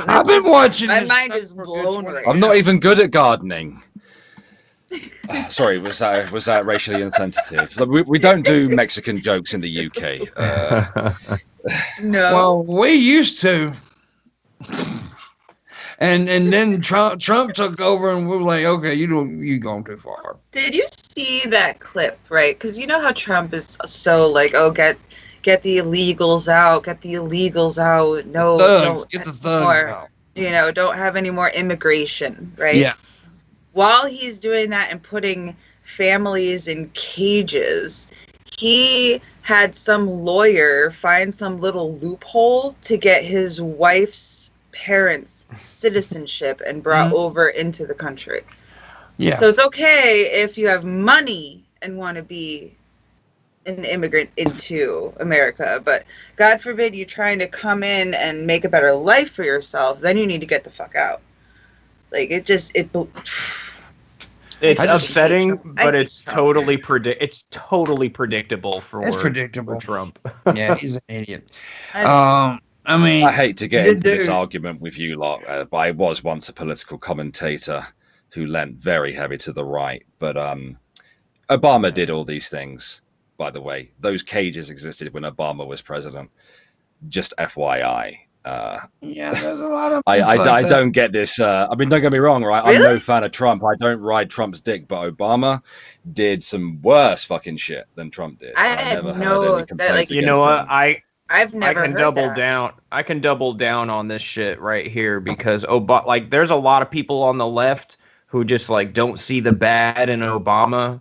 I've been watching. My mind is blown. Right I'm not even good at gardening. Sorry, was that racially insensitive? We don't do Mexican jokes in the UK. No. Well, we used to. And then Trump took over, and we were like, okay, you going too far. Did you see that clip, right? Because you know how Trump is so like, oh, get the illegals out, No, don't get the thugs out. Don't have any more immigration, right? Yeah. While he's doing that and putting families in cages, he had some lawyer find some little loophole to get his wife's parents' citizenship and brought over into the country. Yeah. So it's okay if you have money and want to be an immigrant into America, but God forbid you trying to come in and make a better life for yourself, then you need to get the fuck out. Like it's upsetting, but it's totally predictable for Trump. Yeah, he's an idiot. I mean, I hate to get into this argument with you lot, but I was once a political commentator who leant very heavy to the right. But Obama did all these things, by the way. Those cages existed when Obama was president. Just FYI. Yeah, there's a lot of. I don't get this. I mean, don't get me wrong, right? Really? I'm no fan of Trump. I don't ride Trump's dick, but Obama did some worse fucking shit than Trump did. I had no that, like, you know what? I've never I can heard double that. down. I can double down on this shit right here because there's a lot of people on the left who just like don't see the bad in Obama.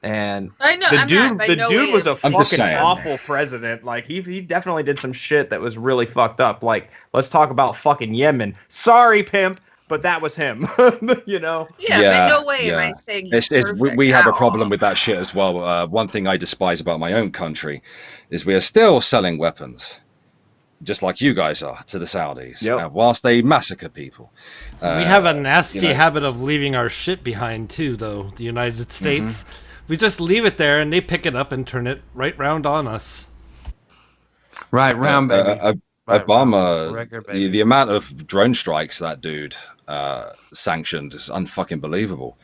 And I know the dude was a I'm just fucking saying. awful president. Like he definitely did some shit that was really fucked up. Like let's talk about fucking Yemen. Sorry, pimp, but that was him. You know? Yeah, but no way am I saying he's perfect we have at a problem all. with that shit as well. One thing I despise about my own country is we are still selling weapons, just like you guys are, to the Saudis, whilst they massacre people. We have a nasty habit of leaving our shit behind too, though. The United States, we just leave it there, and they pick it up and turn it right round on us. Right round, baby. Obama, the amount of drone strikes that dude sanctioned is unfucking believable.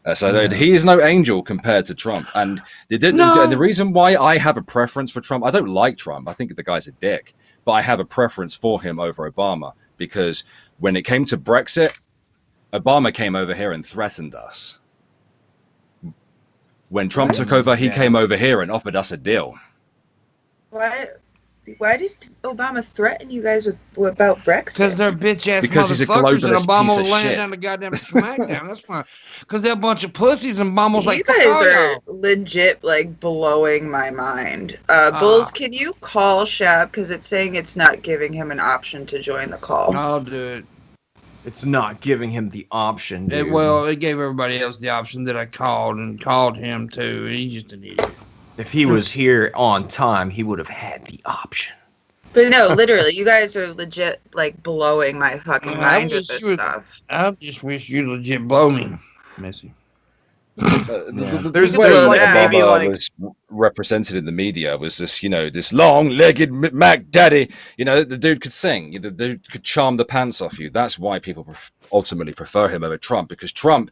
He is no angel compared to Trump. And the reason why I have a preference for Trump, I don't like Trump. I think the guy's a dick. But I have a preference for him over Obama because when it came to Brexit, Obama came over here and threatened us. When Trump took over, he came over here and offered us a deal. Why did Obama threaten you guys about Brexit? Because they're bitch ass because he's a motherfuckers and globalist Obama piece will of land shit. down the goddamn smackdown. That's why. Because they're a bunch of pussies and Obama's like, you guys are legit like blowing my mind. Bulls, can you call Shab? Because it's saying it's not giving him an option to join the call. I'll do it. It's not giving him the option, dude. It gave everybody else the option that I called and called him too. He's just an idiot. If he was here on time, he would have had the option. But no, literally, you guys are legit like blowing my fucking mind with this stuff. I just wish you'd legit blow me, Missy. There's like maybe like was represented in the media was this, this long-legged Mac Daddy. The dude could sing. The dude could charm the pants off you. That's why people ultimately prefer him over Trump, because Trump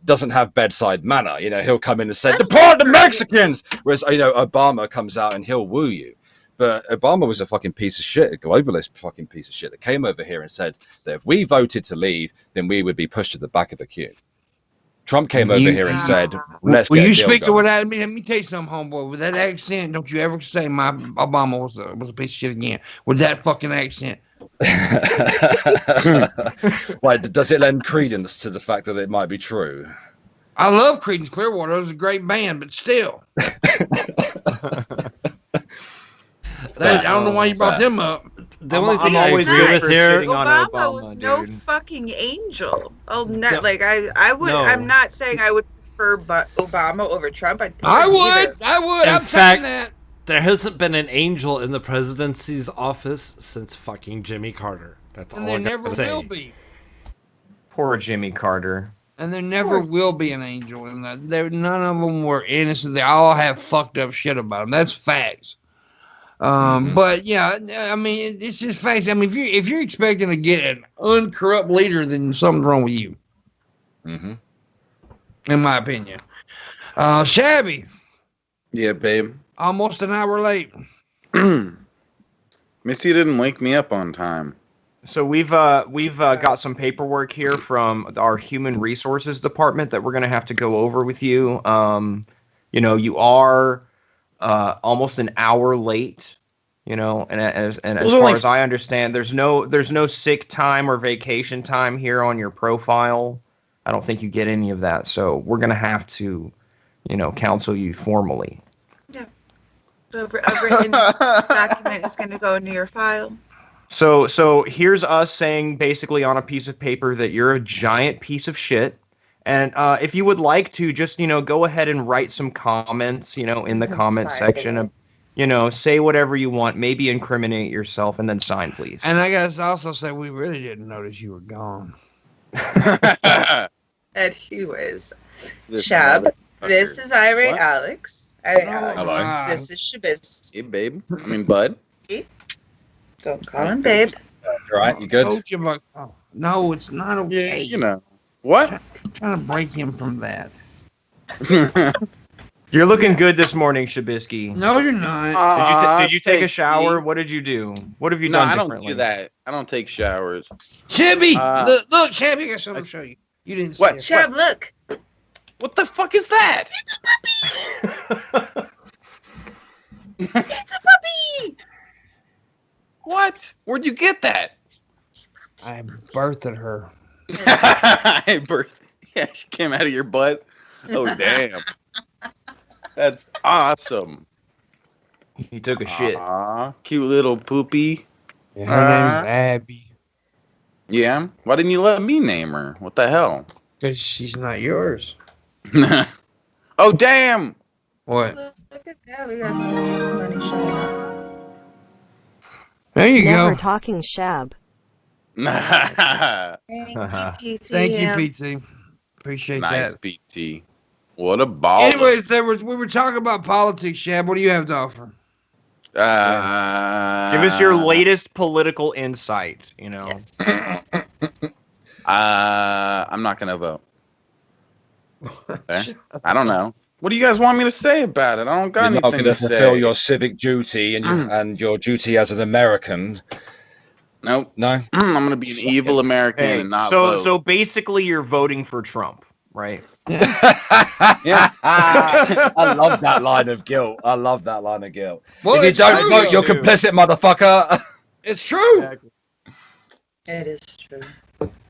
doesn't have bedside manner. He'll come in and say, "Deport the Mexicans," whereas Obama comes out and he'll woo you. But Obama was a fucking piece of shit, a globalist fucking piece of shit that came over here and said that if we voted to leave, then we would be pushed to the back of the queue. Trump came over here and said, "Let's get a deal going." You speaking with that? Let me tell you something, homeboy. With that accent, don't you ever say my Obama was a piece of shit again. With that fucking accent. Why does it lend credence to the fact that it might be true? I love Creedence Clearwater. It was a great band, but still. I don't know why you brought them up. The only thing I agree with here, Obama was no fucking angel. I'm not saying I would prefer Obama over Trump. I would. I'm saying that. There hasn't been an angel in the presidency's office since fucking Jimmy Carter. That's all. And there never will be. Poor Jimmy Carter. And there never will be an angel in that. None of them were innocent. They all have fucked up shit about them. That's facts. But yeah, I mean, it's just facts. I mean, if you're expecting to get an uncorrupt leader, then something's wrong with you. In my opinion. Shabby. Yeah, babe. Almost an hour late. Missy didn't wake me up on time. So we've got some paperwork here from our human resources department that we're gonna have to go over with you. You are almost an hour late. And as far as I understand, there's no sick time or vacation time here on your profile. I don't think you get any of that. So we're gonna have to, counsel you formally. Yeah. So a written document is gonna go into your file. So here's us saying basically on a piece of paper that you're a giant piece of shit. And if you would like to just, go ahead and write some comments, in the comment section. Say whatever you want, maybe incriminate yourself, and then sign, please. And I guess also say we really didn't notice you were gone. Anyways, Shab, this is Irate Alex. Hello. This is Shabisky. Hey, babe. I mean, bud. Don't call him babe. All right, you good? No, it's not okay. Yeah, What? I'm trying to break him from that. You're looking good this morning, Shabisky. No, you're not. Did you take a shower? What did you do? What have you done differently? I don't do that. I don't take showers. Shabby, look, Shabby, I got something to show you. You didn't see what? it. Shab, look. What the fuck is that? It's a puppy. It's a puppy. What? Where'd you get that? I birthed her. I birthed. Yeah, she came out of your butt. Oh, damn. That's awesome. He took a shit. Cute little poopy. Yeah, her name's Abby. Yeah? Why didn't you let me name her? What the hell? Because she's not yours. Oh, damn! What? Look at that. We got some money showing up. There you Never go. talking Shab. Nice, Thank you, Thank you, PT. Appreciate that. PT. What a ball. Anyways, we were talking about politics, Shab. What do you have to offer? Give us your latest political insight, you know. Yes. I'm not gonna vote. Okay? I don't know. What do you guys want me to say about it? I don't got You're not anything going to to fulfill say. your civic duty and your duty as an American. Nope. No. I'm gonna be an evil American Hey, and not vote. so basically, you're voting for Trump, right? Yeah. I love that line of guilt. I love that line of guilt. Well, if you it's don't true, vote, you're though. complicit, motherfucker. It's true. It is true.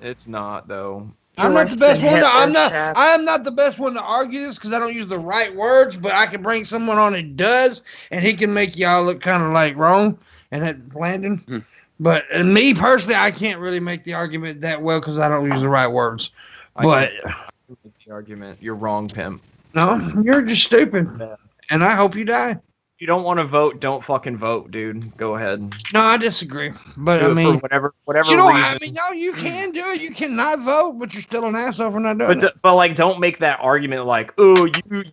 It's not though. I'm not the Worse best than one. Hitler, Shab. I am not the best one to argue this because I don't use the right words. But I can bring someone on that does, and he can make y'all look kind of like wrong. And that Landon. But me personally, I can't really make the argument that well because I don't use the right words. But The argument, you're wrong, Pimp. no, you're just stupid, and I hope you die. If you don't want to vote, don't fucking vote, dude. Go ahead. No, I disagree. But Do I it mean, for whatever you know, reason. I mean, no, you can do it. You cannot vote, but you're still an asshole for not doing it. But like, don't make that argument like, oh,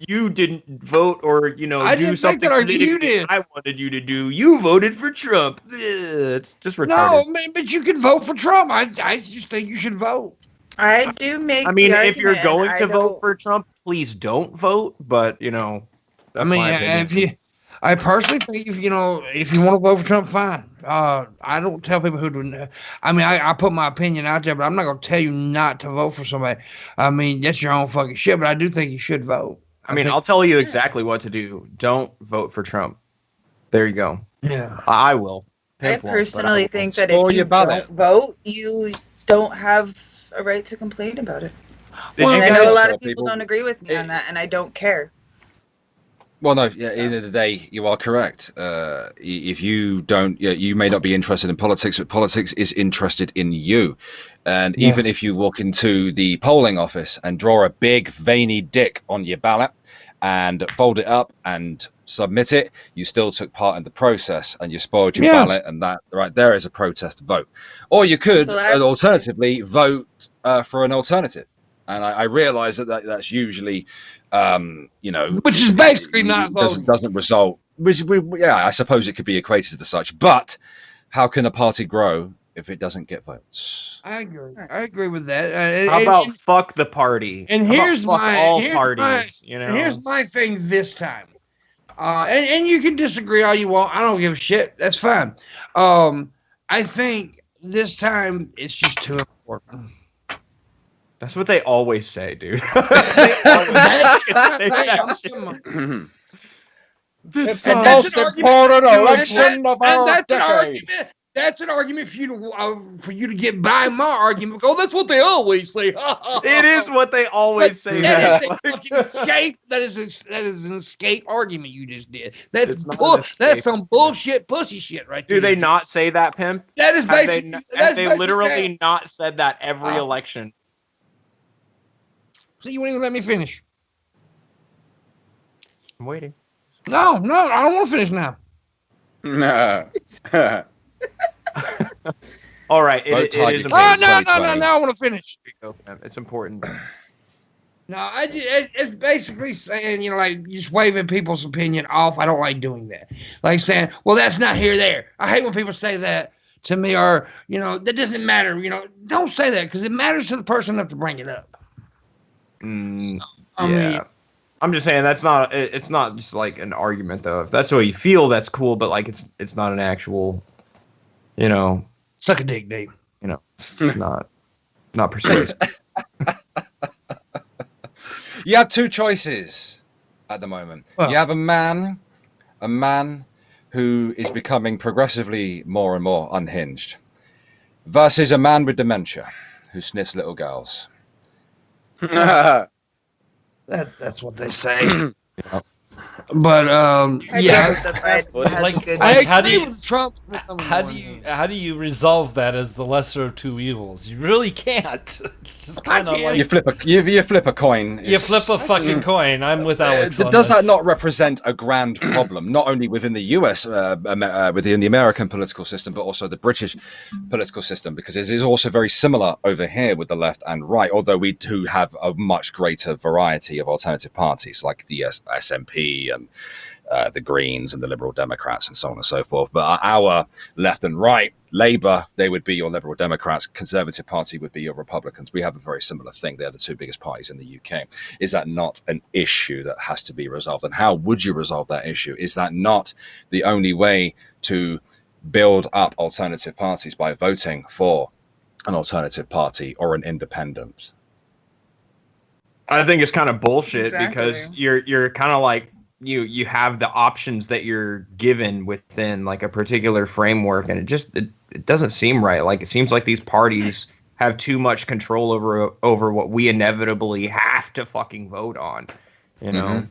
you didn't vote, or you know, I do didn't make something that argument. You politically did. I wanted you to do. You voted for Trump. Ugh, it's just retarded. No, man, but you can vote for Trump. I just think you should vote. I do make. I mean, the if you're argument, going to I vote don't- for Trump, please don't vote. But you know, that's my opinion. I personally think if you want to vote for Trump, fine. I don't tell people who to. I mean, I put my opinion out there, but I'm not gonna tell you not to vote for somebody. I mean, that's your own fucking shit. But I do think you should vote. I mean, I'll tell you exactly what to do. Don't vote for Trump. There you go. Yeah. I will. I Pimp won't, but personally will. think that Spoil if you your ballot. don't vote, you don't have a right to complain about it. Did And you I know a guys- lot of people don't agree with me on that, and I don't care. Well, no. Yeah. At the end of the day, you are correct. If you don't, you may not be interested in politics, but politics is interested in you. And even if you walk into the polling office and draw a big veiny dick on your ballot and fold it up and submit it, you still took part in the process and you spoiled your ballot, and that right there is a protest vote. Or you could alternatively vote for an alternative. And I realize that's usually, which is basically not voting. Doesn't result. I suppose it could be equated to such. But how can a party grow if it doesn't get votes? I agree. I agree with that. How about fuck the party? And How about here's fuck my all here's parties. my, You know, here's my thing this time. And you can disagree all you want. I don't give a shit. That's fine. I think this time it's just too important. that's what they always say, dude. They always say that shit. It's And the that's most an argument- important and election of our that's an decade. argument. That's an argument for you to get by my argument. Oh, that's what they always say. It is what they always say. That man. is a fucking escape. That is an escape argument you just did. That's It's not an escape. that's some bullshit pussy shit right there. Do they not say that, Pimp? That is Have they, basically. have that's they basically literally saying- not said that every Oh. election? So you won't even let me finish? I'm waiting. No, I don't want to finish now. Nah. All right, Vote it Tiger is King. Oh, important. no, 2020. I want to finish. It's important. No, it's basically saying, like just waving people's opinion off. I don't like doing that. Like saying, well, that's not here, there. I hate when people say that to me, or, that doesn't matter. Don't say that because it matters to the person enough to bring it up. I mean, I'm just saying it's not just like an argument though. If that's what you feel, that's cool, but like it's not an actual, suck a dick, Dave. It's not precise. You have two choices at the moment. Well- You have a man who is becoming progressively more and more unhinged, versus a man with dementia who sniffs little girls. That's what they say. But yeah, like how do you with Trump? how do you resolve that as the lesser of two evils? You really can't. It's just kind of like you flip a coin. You flip a fucking coin. I'm with Alex. Does that not represent a grand problem, not only within the U.S., within the American political system, but also the British political system? Because it is also very similar over here with the left and right, although we do have a much greater variety of alternative parties like the SNP and the Greens and the Liberal Democrats and so on and so forth. But our left and right, Labour, they would be your Liberal Democrats, Conservative Party would be your Republicans. We have a very similar thing. They're the two biggest parties in the UK. Is that not an issue that has to be resolved? And how would you resolve that issue? Is that not the only way to build up alternative parties, by voting for an alternative party or an independent? I think it's kind of bullshit because you're kind of like you have the options that you're given within like a particular framework, and it doesn't seem right. Like it seems like these parties have too much control over what we inevitably have to fucking vote on. You know,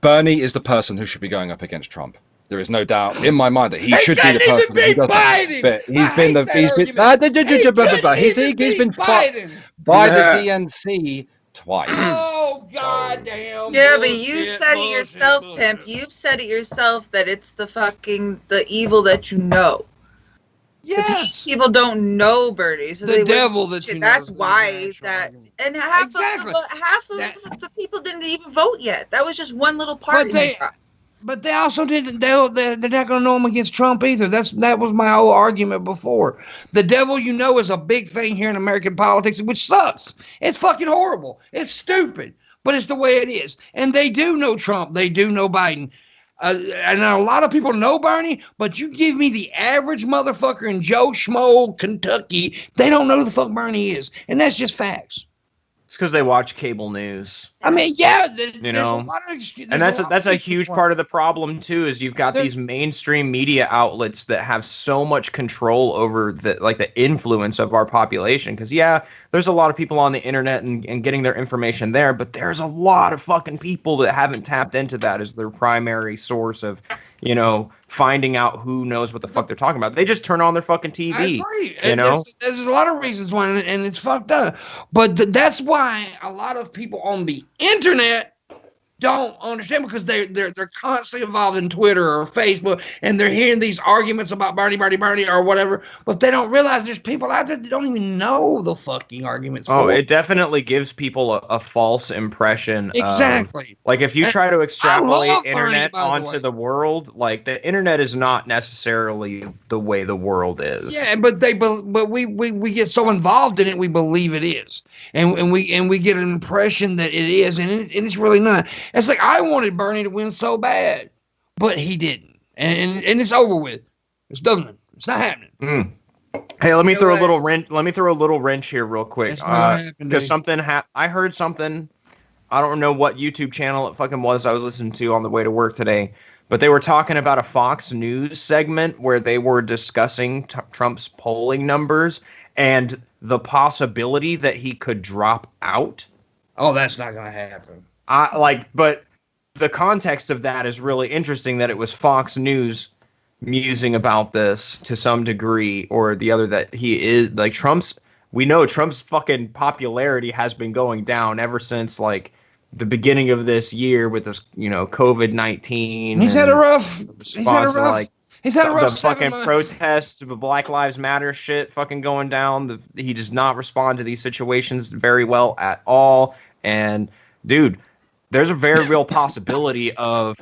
Bernie is the person who should be going up against Trump. There is no doubt in my mind that he should be the person who does that. He's been fucked by the DNC twice. Oh goddamn! Yeah, but you said it yourself, Pimp. You've said it yourself that it's the evil that you know. Yes. People don't know Bernie, so the devil that you know. That's why that, and half of the people didn't even vote yet. That was just one little part. But they also didn't. They're not going to know him against Trump either. That was my whole argument before. The devil you know is a big thing here in American politics, which sucks. It's fucking horrible. It's stupid, but it's the way it is. And they do know Trump. They do know Biden. And a lot of people know Bernie, but you give me the average motherfucker in Joe Schmo, Kentucky, they don't know who the fuck Bernie is. And that's just facts. It's because they watch cable news. I mean, yeah, and that's a huge part of the problem too. Is you've got these mainstream media outlets that have so much control over the influence of our population. Because there's a lot of people on the internet and getting their information there, but there's a lot of fucking people that haven't tapped into that as their primary source of, finding out who knows what the fuck they're talking about. They just turn on their fucking TV. I agree. There's a lot of reasons why, and it's fucked up. But that's why a lot of people on the internet don't understand, because they're constantly involved in Twitter or Facebook, and they're hearing these arguments about Bernie or whatever, but they don't realize there's people out there that don't even know the fucking arguments. It definitely gives people a false impression. Exactly. Like if you try to extrapolate internet onto the world, like the internet is not necessarily the way the world is. Yeah, but we get so involved in it, we believe it is, and we get an impression that it is, and it's really not. It's like I wanted Bernie to win so bad, but he didn't, and it's over with. It's done. It's not happening. Hey, let me throw a little wrench. Let me throw a little wrench here, real quick, because I heard something. I don't know what YouTube channel it fucking was I was listening to on the way to work today, but they were talking about a Fox News segment where they were discussing Trump's polling numbers and the possibility that he could drop out. Oh, that's not gonna happen. But the context of that is really interesting, that it was Fox News musing about this to some degree or the other, that he is like we know Trump's fucking popularity has been going down ever since like the beginning of this year with this, COVID-19. He's had a rough the fucking protests, the Black Lives Matter shit fucking going down. He does not respond to these situations very well at all. And dude, there's a very real possibility of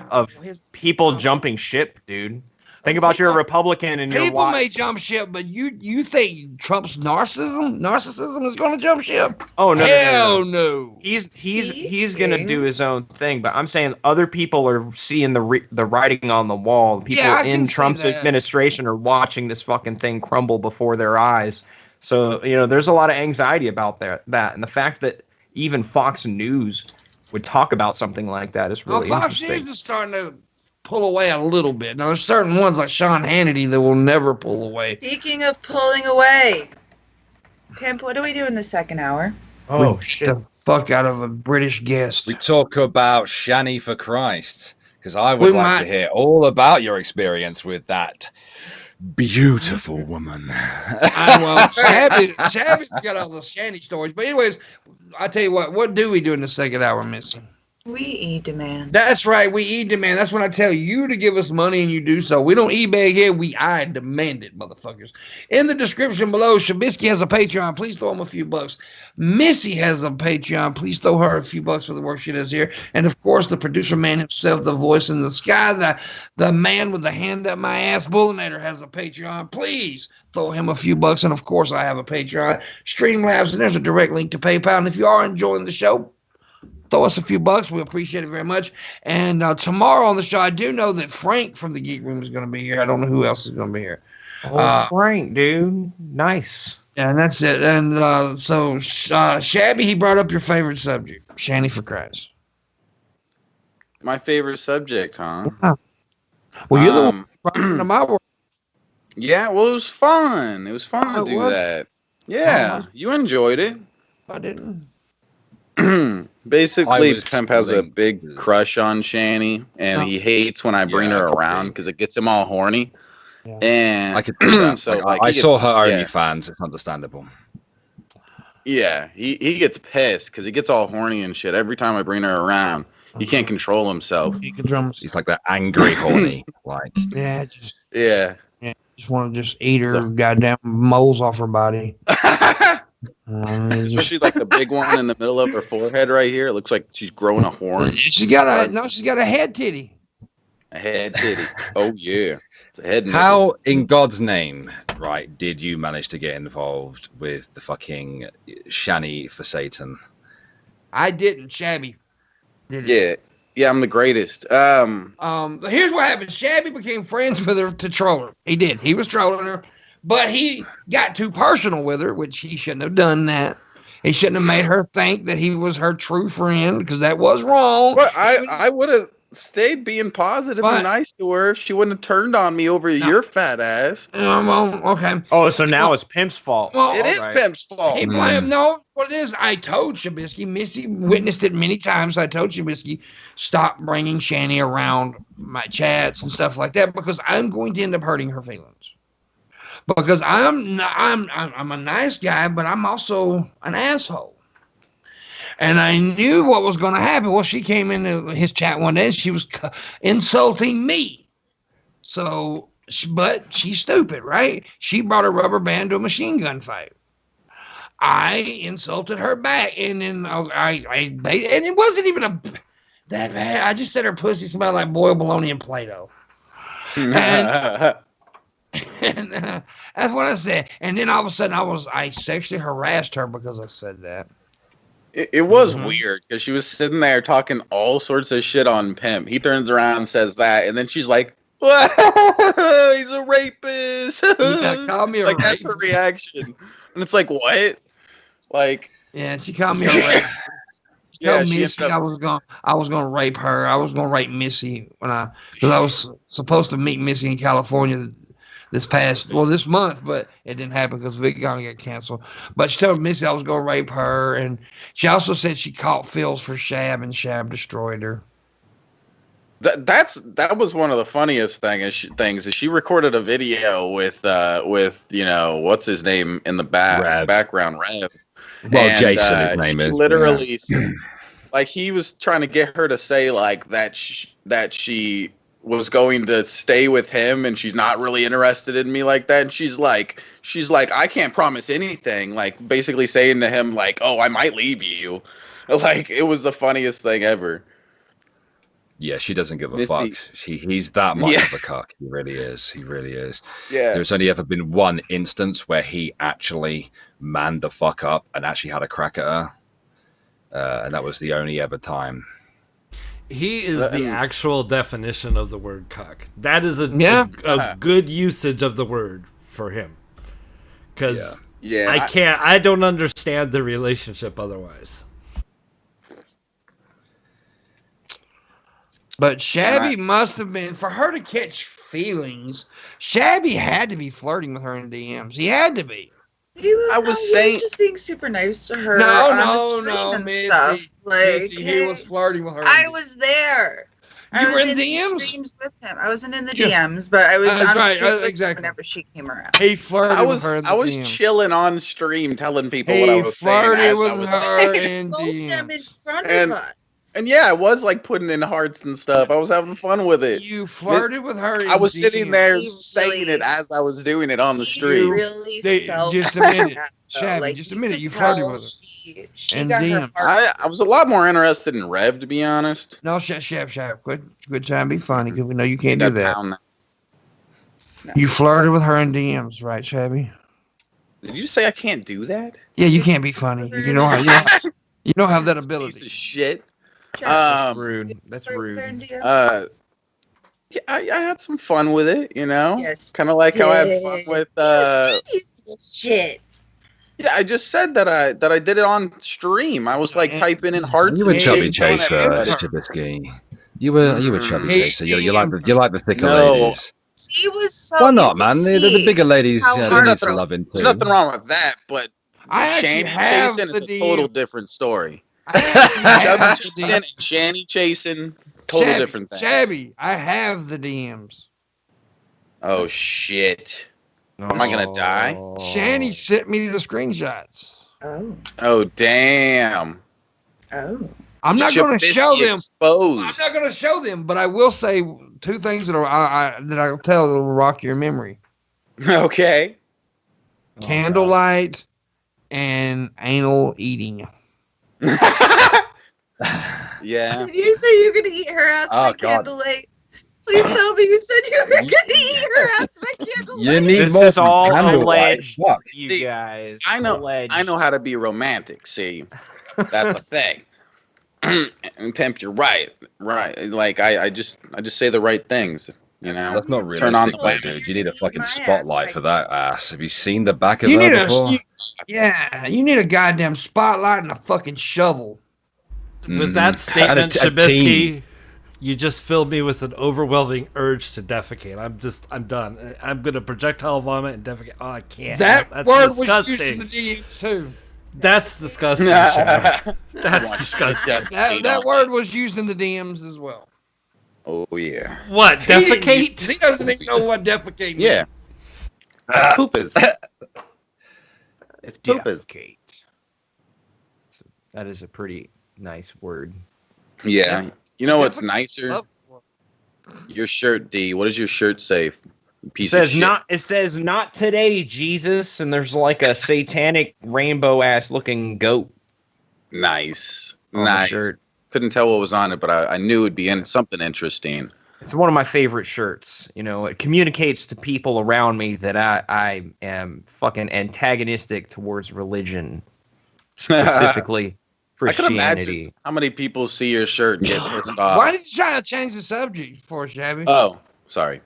people jumping ship, dude. Think about you're a Republican and people may jump ship, but you think Trump's narcissism is going to jump ship? Oh no, hell no. He's going to do his own thing, but I'm saying other people are seeing the writing on the wall. People in Trump's administration are watching this fucking thing crumble before their eyes. So there's a lot of anxiety about that, and the fact that even Fox News would talk about something like that is really interesting. Fox News is starting to pull away a little bit. Now, there's certain ones like Sean Hannity that will never pull away. Speaking of pulling away, Pimp, what do we do in the second hour? Oh, shit. fuck out of a British guest. We talk about Shani for Christ, because I would like to hear all about your experience with that beautiful woman. Well, Shabby's got all the Shanny stories. But anyways, I tell you what do we do in the second hour, Missy? We e-demand. That's right, we e-demand. That's when I tell you to give us money and you do so. We don't eBay here, I demand it, motherfuckers. In the description below, Shabisky has a Patreon. Please throw him a few bucks. Missy has a Patreon. Please throw her a few bucks for the work she does here. And of course, the producer man himself, the voice in the sky, the man with the hand up my ass, Booleanenator, has a Patreon. Please throw him a few bucks. And of course, I have a Patreon, Streamlabs, and there's a direct link to PayPal. And if you are enjoying the show, throw us a few bucks. We appreciate it very much. And tomorrow on the show, I do know that Frank from the Geek Room is going to be here. I don't know who else is going to be here. Frank, dude. Nice. Yeah, and that's it. And so, Shabby, he brought up your favorite subject, Shanny for Christ. My favorite subject, huh? Well, you're the one brought into my world. Yeah, well, it was fun. It was fun to do that. Yeah, you enjoyed it. I didn't. Basically, Pimp has a big crush on Shani, and he hates when I bring her around because it gets him all horny. Yeah. And I could see that. so I saw her OnlyFans. It's understandable. Yeah, he gets pissed because he gets all horny and shit every time I bring her around. He can't control himself. He's like that angry horny, like just want to just eat her goddamn moles off her body. Especially like the big one in the middle of her forehead right here. It looks like she's growing a horn. She's got a head titty. A head titty. Oh yeah. It's a head nipple. How in God's name, right, did you manage to get involved with the fucking Shani for Satan? I didn't, Shabby. Yeah, I'm the greatest. Here's what happened. Shabby became friends with her to troll her. He did. He was trolling her. But he got too personal with her, which he shouldn't have done that. He shouldn't have made her think that he was her true friend, because that was wrong. But I would have stayed being positive and nice to her if she wouldn't have turned on me over your fat ass. Well, okay. Oh, so now it's Pimp's fault. Well, it is Pimp's fault. He blamed, no, what it is, I told Shabisky, Missy witnessed it many times. I told Shabisky, stop bringing Shani around my chats and stuff like that, because I'm going to end up hurting her feelings. Because I'm a nice guy, but I'm also an asshole. And I knew what was going to happen. Well, she came into his chat one day and she was insulting me. So, but she's stupid, right? She brought a rubber band to a machine gun fight. I insulted her back, and then and it wasn't even that bad. I just said her pussy smelled like boiled bologna and Play-Doh. And that's what I said. And then all of a sudden, I sexually harassed her because I said that. It was weird because she was sitting there talking all sorts of shit on Pimp. He turns around and says that, and then she's like, "He's a rapist." Call me a rapist. That's her reaction, and it's like, what? Like, yeah, she called me a rapist. Told Missy I was gonna rape her. I was gonna rape Missy because I was supposed to meet Missy in California this month, but it didn't happen because VidCon got canceled. But she told Missy I was gonna rape her, and she also said she caught feels for Shab, and Shab destroyed her. That was one of the funniest things. Is she recorded a video with what's his name in the background, Rev. Well, and, Jason, his name is literally like he was trying to get her to say like that she was going to stay with him and she's not really interested in me like that. And she's like, I can't promise anything. Like basically saying to him like, oh, I might leave you. Like it was the funniest thing ever. Yeah, she doesn't give a fuck. He's that much of a cuck. He really is. He really is. Yeah. There's only ever been one instance where he actually manned the fuck up and actually had a crack at her. And that was the only ever time. He is the actual definition of the word cuck. That is a good usage of the word for him. Because I don't understand the relationship otherwise. But Shabby must have been, for her to catch feelings, Shabby had to be flirting with her in DMs. He had to be. I was saying, he was just being super nice to her. No, Missy. Missy, he was flirting with her. I was there. You were in the DMs? streams with him. I wasn't in the DMs, but I was on streams exactly. whenever she came around. He flirted with her in the I was DMs. chilling on stream telling people what I was saying. He flirted with her in DMs. Them in front of us. And yeah, I was like putting in hearts and stuff. I was having fun with it. You flirted with her in I was sitting there DMs. saying it as I was doing it on the stream. Really just a minute. Shabby, just a minute. You flirted with her. She got her I was a lot more interested in Rev, to be honest. No, Shab. Quit trying to be funny because we know you can't do that. No. You flirted with her in DMs, right, Shabby? Did you say I can't do that? Yeah, you can't be funny. You don't have that ability. Piece of shit. That's rude. That's rude. Yeah, I had some fun with it, you know? Yes. Kind of like how I had fun with shit. Yeah, I just said that I did it on stream. I was like typing in hearts. You were and chubby shit. chaser, Shabisky. You were chubby chaser. You like the thicker ladies. He was so. Why not, man? The bigger ladies, they need some loving too. There's nothing wrong with that, but I Shanny have chasing is the a total DM. different story. I Chubby chasing and Shanny chasing, total different thing. Shabby, I have the DMs. Oh shit! Am I gonna die? Shanny sent me the screenshots. Oh damn! Oh. I'm not going to show them. Exposed. I'm not going to show them, but I will say two things that I'll tell that will rock your memory. Okay. Candlelight and anal eating. Yeah. Did you say you're gonna eat her ass by candlelight? Please tell me you said you were gonna eat her ass by candlelight. You need this more is all candlelight. alleged, you See, guys. I know Alleged. how to be romantic. See, that's the thing. And Pimp, you're right. Like I just say the right things. You know, That's not realistic, Turn on the though, light. dude. You need a fucking My ass, spotlight like- for that ass. Have you seen the back of You her need before? you need a goddamn spotlight and a fucking shovel. With that statement, a Shabisky, team. you just filled me with an overwhelming urge to defecate. I'm done. I'm gonna projectile vomit and defecate. Oh, I can't. That That's word disgusting. was used in the DMs too. That's disgusting. Shab. That's disgusting. That word was used in the DMs as well. Oh yeah. What? Defecate? He doesn't even know what defecate means. Yeah. Poop is. It's Poop is. defecate. That is a pretty nice word. Yeah. You know what's nicer? Your shirt, D. What does your shirt say? Piece of shit. It says not today, Jesus, and there's like a satanic rainbow ass looking goat. Nice. On the Nice. shirt. Couldn't tell what was on it, but I knew it'd be something interesting. It's one of my favorite shirts. You know, it communicates to people around me that I am fucking antagonistic towards religion, specifically I can Christianity. imagine how many people see your shirt and get pissed off. Why did you try to change the subject for Shabby? Oh, sorry.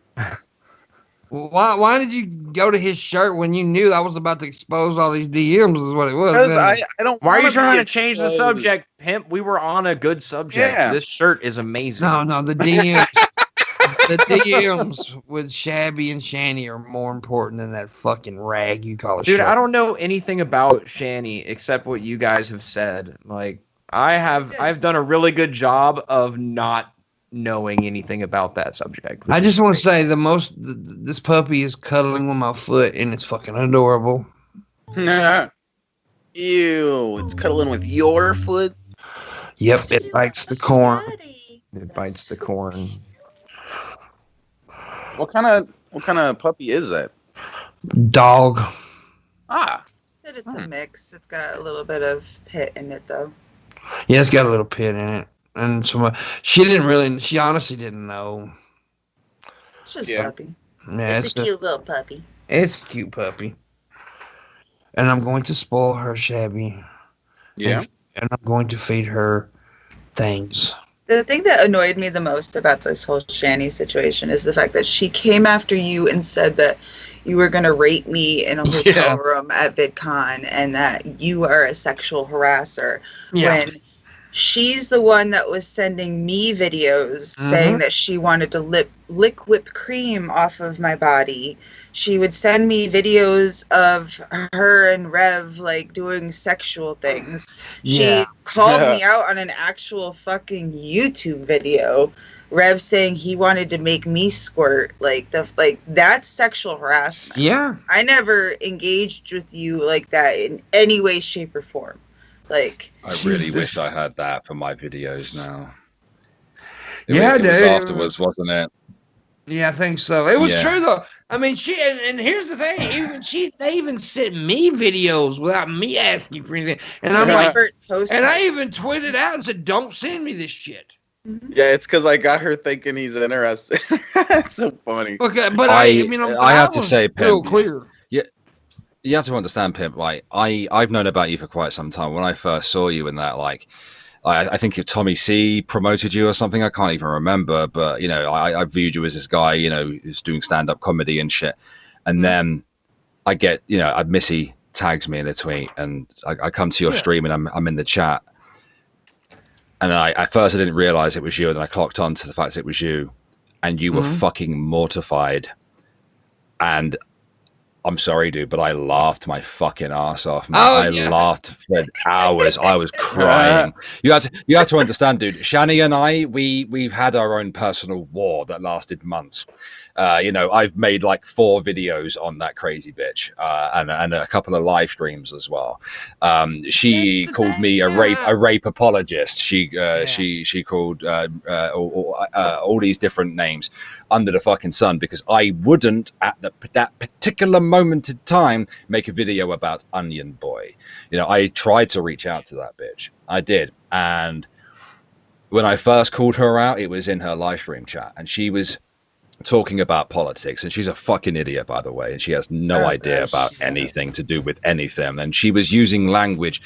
Why did you go to his shirt when you knew I was about to expose all these DMs? Is what it was. Because I don't. Why are you wanna trying be to change the exposed. subject, Pimp? We were on a good subject. Yeah. This shirt is amazing. No, the DMs. The DMs with Shabby and Shanny are more important than that fucking rag you call a Dude, shirt. I don't know anything about Shanny except what you guys have said. Like, I've done a really good job of not knowing anything about that subject. I just want to say this puppy is cuddling with my foot and it's fucking adorable. Ew, it's cuddling with your foot. Yep, it bites the corn. It bites the corn. What kind of puppy is that? Dog. Ah, Said it's a mix. It's got a little bit of pit in it though. Yeah, it's got a little pit in it. And she honestly didn't know. It's just Yeah. a puppy. Yeah, It's a cute little puppy. It's a cute puppy. And I'm going to spoil her, Shabby. yeah. And I'm going to feed her things. The thing that annoyed me the most about this whole Shanny situation is the fact that she came after you and said that you were going to rape me in a hotel room at VidCon and that you are a sexual harasser. Yeah. When she's the one that was sending me videos saying that she wanted to lick whipped cream off of my body. She would send me videos of her and Rev like doing sexual things. She called me out on an actual fucking YouTube video. Rev saying he wanted to make me squirt. That's sexual harassment. Yeah. I never engaged with you like that in any way, shape, or form. Like, I really wish I had that for my videos now. It dude. was afterwards, wasn't it? Yeah, I think so. It was true though. I mean, and here's the thing: they even sent me videos without me asking for anything, and I'm like, and I even tweeted out and said, "Don't send me this shit." Yeah, it's because I got her thinking he's interested. It's so funny. Okay, but I have to say, Pimp, clear. Yeah, you have to understand, Pimp. Like I've known about you for quite some time. When I first saw you in that, I think if Tommy C promoted you or something, I can't even remember. But I viewed you as this guy, who's doing stand-up comedy and shit. And then I get, Missy tags me in a tweet, and I come to your stream, and I'm in the chat. And at first I didn't realize it was you, and then I clocked on to the fact it was you, and you were fucking mortified. And I'm sorry, dude, but I laughed my fucking ass off, man. I laughed for hours. I was crying. You have to understand, dude. Shani and I, we've had our own personal war that lasted months. I've made like 4 videos on that crazy bitch, and a couple of live streams as well. She called me a rape apologist. She called all these different names under the fucking sun because I wouldn't at that particular moment in time make a video about Onion Boy. I tried to reach out to that bitch. I did, and when I first called her out, it was in her live stream chat, and she was talking about politics, and she's a fucking idiot, by the way, and she has no idea about anything to do with anything, and she was using language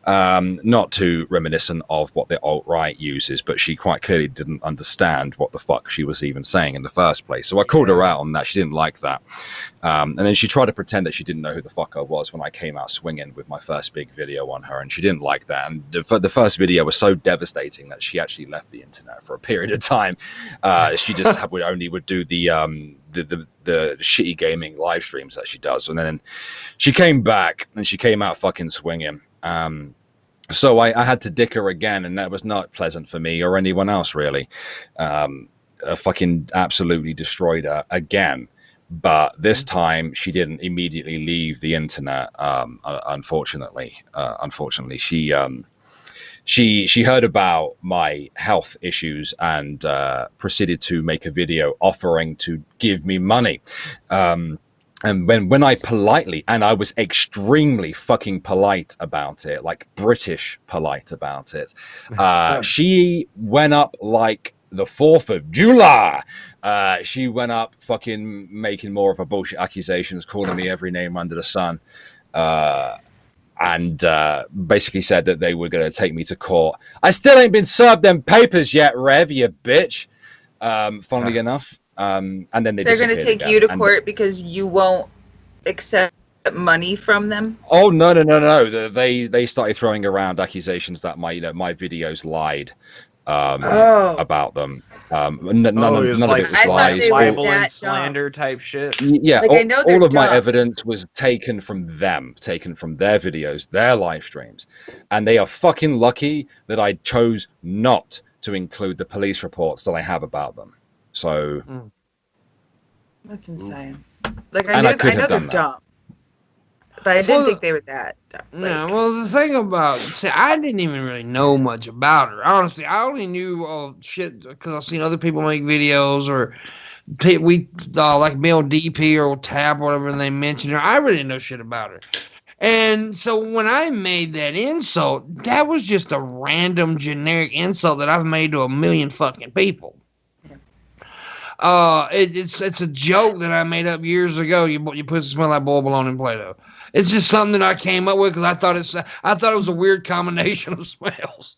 not too reminiscent of what the alt-right uses, but she quite clearly didn't understand what the fuck she was even saying in the first place. So I called her out on that. She didn't like that, and then she tried to pretend that she didn't know who the fuck I was when I came out swinging with my first big video on her, and she didn't like that. And the first video was so devastating that she actually left the internet for a period of time. She just would do the shitty gaming live streams that she does, and then she came back and she came out fucking swinging. So I had to dick her again, and that was not pleasant for me or anyone else really. I fucking absolutely destroyed her again, but this time she didn't immediately leave the internet. Unfortunately, she heard about my health issues and proceeded to make a video offering to give me money. And when I politely, and I was extremely fucking polite about it, like British polite about it, she went up like the 4th of July. She went up fucking making more of a bullshit accusations, calling me every name under the sun. And basically said that they were going to take me to court. I still ain't been served them papers yet, Rev, you bitch. Funnily enough. And then they're going to take you to court because you won't accept money from them? Oh, no. They started throwing around accusations that my videos lied about them. None of it was lies. Libel and slander type shit. Yeah, all of my evidence was taken from them, taken from their videos, their live streams. And they are fucking lucky that I chose not to include the police reports that I have about them. So that's insane. Like I know they're dumb, but I didn't think they were that dumb. No, well, the thing about I didn't even really know much about her. Honestly, I only knew shit because I've seen other people make videos or we like Bill DP or Tab or whatever, and they mentioned her. I really didn't know shit about her. And so when I made that insult, that was just a random generic insult that I've made to a million fucking people. It's a joke that I made up years ago. Your pussy smell like boiled bologna and Play-Doh. It's just something that I came up with because I thought it was a weird combination of smells,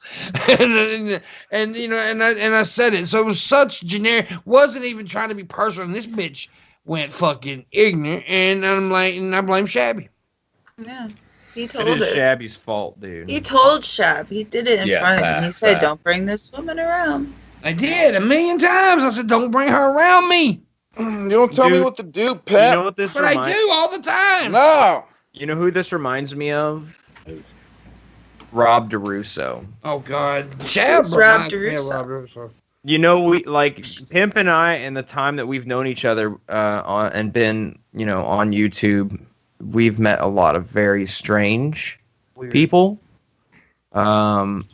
and I said it. So it was such generic. Wasn't even trying to be personal. And this bitch went fucking ignorant, and I'm like, and I blame Shabby. Yeah, He told It is her. Shabby's fault, dude. He told Shab. He did it in front of him. He said, "Don't bring this woman around." I did 1,000,000 times. I said, "Don't bring her around me." You don't tell me what to do, Pep. You know what this But I do all the time. No. You know who this reminds me of? Rob DeRusso. Oh God, Shab Rob reminds me of DeRusso. Rob DeRusso. You know, we like Pimp and I, in the time that we've known each other on and been, on YouTube, we've met a lot of very strange people. And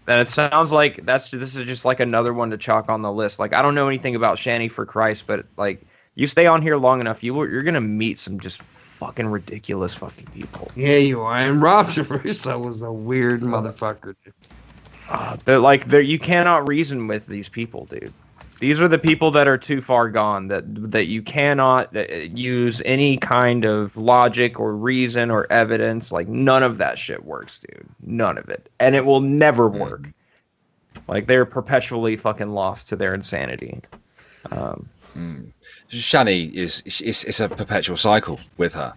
it sounds like this is just like another one to chalk on the list. Like, I don't know anything about Shanny for Christ, but like, you stay on here long enough, you're gonna meet some just fucking ridiculous fucking people. Yeah, you are. And Rob DeRusso was a weird motherfucker. You cannot reason with these people, dude. These are the people that are too far gone, that you cannot use any kind of logic or reason or evidence. Like, none of that shit works, dude. None of it. And it will never work. Like, they're perpetually fucking lost to their insanity. Shani it's a perpetual cycle with her.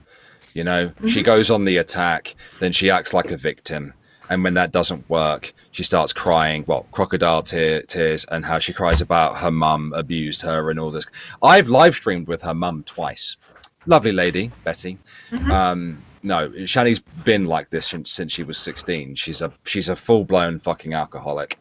She goes on the attack, then she acts like a victim. And when that doesn't work, she starts crying, crocodile tears, and how she cries about her mum abused her and all this. I've live streamed with her mum twice. Lovely lady, Betty. No, Shani's been like this since she was 16. She's a full-blown fucking alcoholic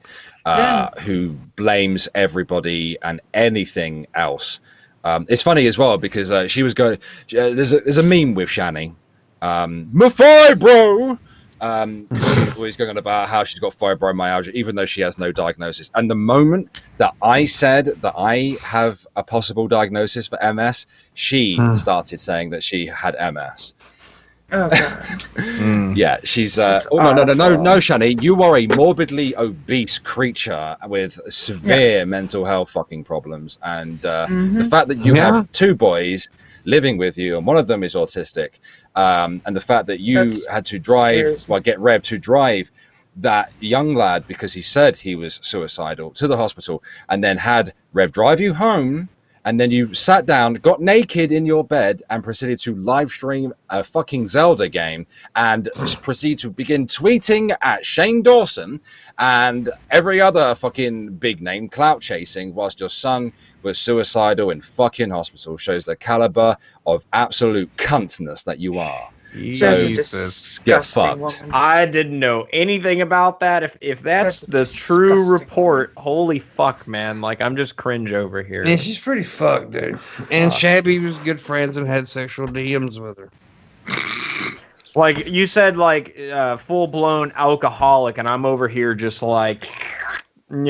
who blames everybody and anything else. It's funny as well because she was going. There's a meme with Shani. Maffei, bro. She's always going on about how she's got fibromyalgia, even though she has no diagnosis. And the moment that I said that I have a possible diagnosis for MS, she started saying that she had MS. Oh God. Yeah, she's no, Shani, you are a morbidly obese creature with severe mental health fucking problems, and the fact that you have two boys living with you, and one of them is autistic, and the fact that you had to drive, get Rev to drive that young lad because he said he was suicidal to the hospital, and then had Rev drive you home, and then you sat down, got naked in your bed, and proceeded to live stream a fucking Zelda game, and proceed to begin tweeting at Shane Dawson and every other fucking big name clout chasing whilst your son was suicidal in fucking hospital. Shows the caliber of absolute cuntness that you are. Jesus. Get fucked. I didn't know anything about that. If that's the true report, holy fuck, man. Like, I'm just cringe over here. Yeah, she's pretty fucked, dude. And Shabby was good friends and had sexual DMs with her. Like, you said, like, full-blown alcoholic, and I'm over here just like, When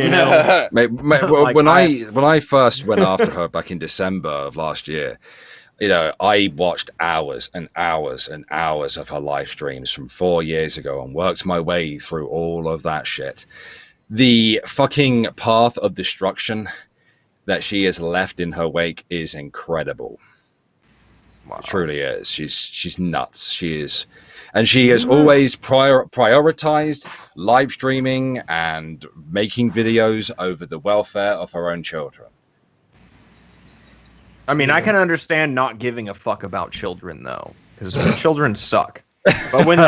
I first went after her back in December of last year, I watched hours and hours and hours of her live streams from 4 years ago and worked my way through all of that shit. The fucking path of destruction that she has left in her wake is incredible. Wow. It truly is. She's nuts. She is. And she has always prioritized live streaming and making videos over the welfare of her own children. I mean, I can understand not giving a fuck about children, though, because children suck. But when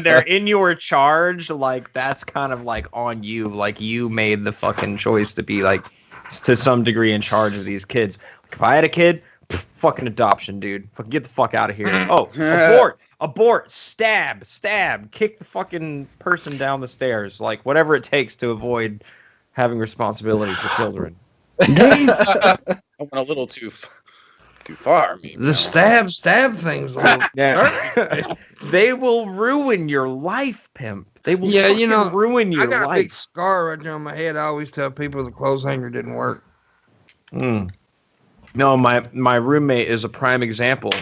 they're in your charge, like, that's kind of like on you. Like, you made the fucking choice to be, like, to some degree in charge of these kids. Like, if I had a kid, fucking adoption, dude. Fucking get the fuck out of here. Oh, abort, stab, kick the fucking person down the stairs. Like, whatever it takes to avoid having responsibility for children. I went a little too far. The stab things. Yeah. They will ruin your life, Pimp. They will ruin your life. I got a big scar right there on my head. I always tell people the clothes hanger didn't work. No, my roommate is a prime example.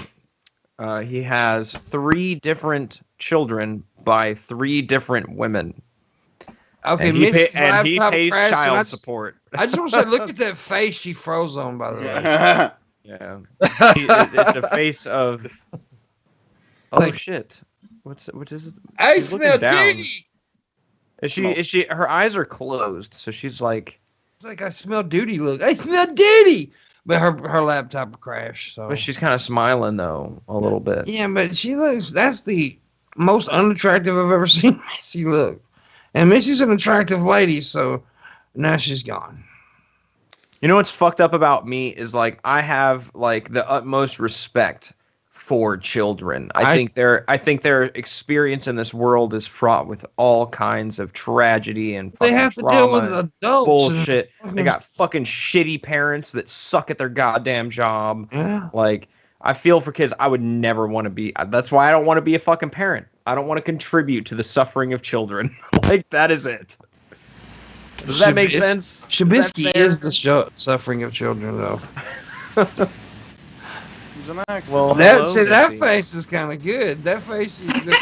He has 3 different children by 3 different women. Okay, and he pays child support. I just want to say, look at that face she froze on, by the way. Yeah, it's a face of. Oh shit! What is it? I smell duty. Is she? Her eyes are closed, so she's like. It's like I smell duty. Look, I smell duty. But her laptop crashed. So. But she's kind of smiling though, a little bit. Yeah, but she looks. That's the most unattractive I've ever seen Missy look. And Missy's an attractive lady, so now she's gone. You know what's fucked up about me is like I have like the utmost respect for children. I think their experience in this world is fraught with all kinds of tragedy and they have to deal with adults bullshit. They got fucking shitty parents that suck at their goddamn job. Yeah. Like I feel for kids. I would never want to be. That's why I don't want to be a fucking parent. I don't want to contribute to the suffering of children. Like that is it. Does that make sense? Shabisky is the suffering of children, though. Well, that face is kind of good. That face is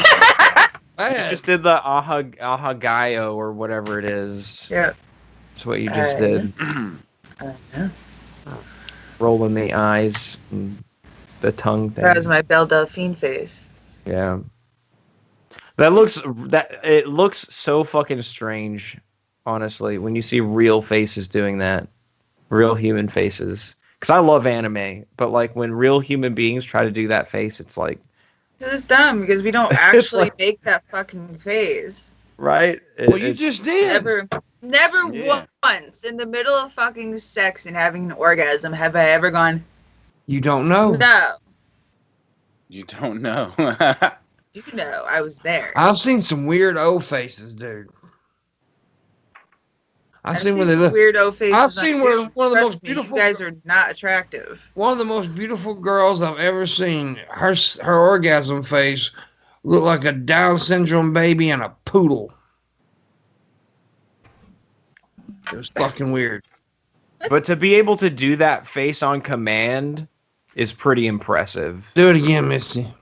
bad. You just did the ahagayo or whatever it is. Yeah. That's what you just did. Yeah. Rolling the eyes, and the tongue thing. That was my Belle Delphine face. Yeah. It looks so fucking strange. Honestly, when you see real faces doing that, real human faces. Because I love anime, but like when real human beings try to do that face, it's like... It's dumb, because we don't actually make that fucking face. Right? Well, you just did. Never once in the middle of fucking sex and having an orgasm have I ever gone... You don't know. No. You don't know. You know, I was there. I've seen some weird old faces, dude. I've seen some weird old faces. I've seen one of the most beautiful. You guys are not attractive. One of the most beautiful girls I've ever seen. Her orgasm face looked like a Down syndrome baby and a poodle. It was fucking weird. But to be able to do that face on command is pretty impressive. Do it again, Misty.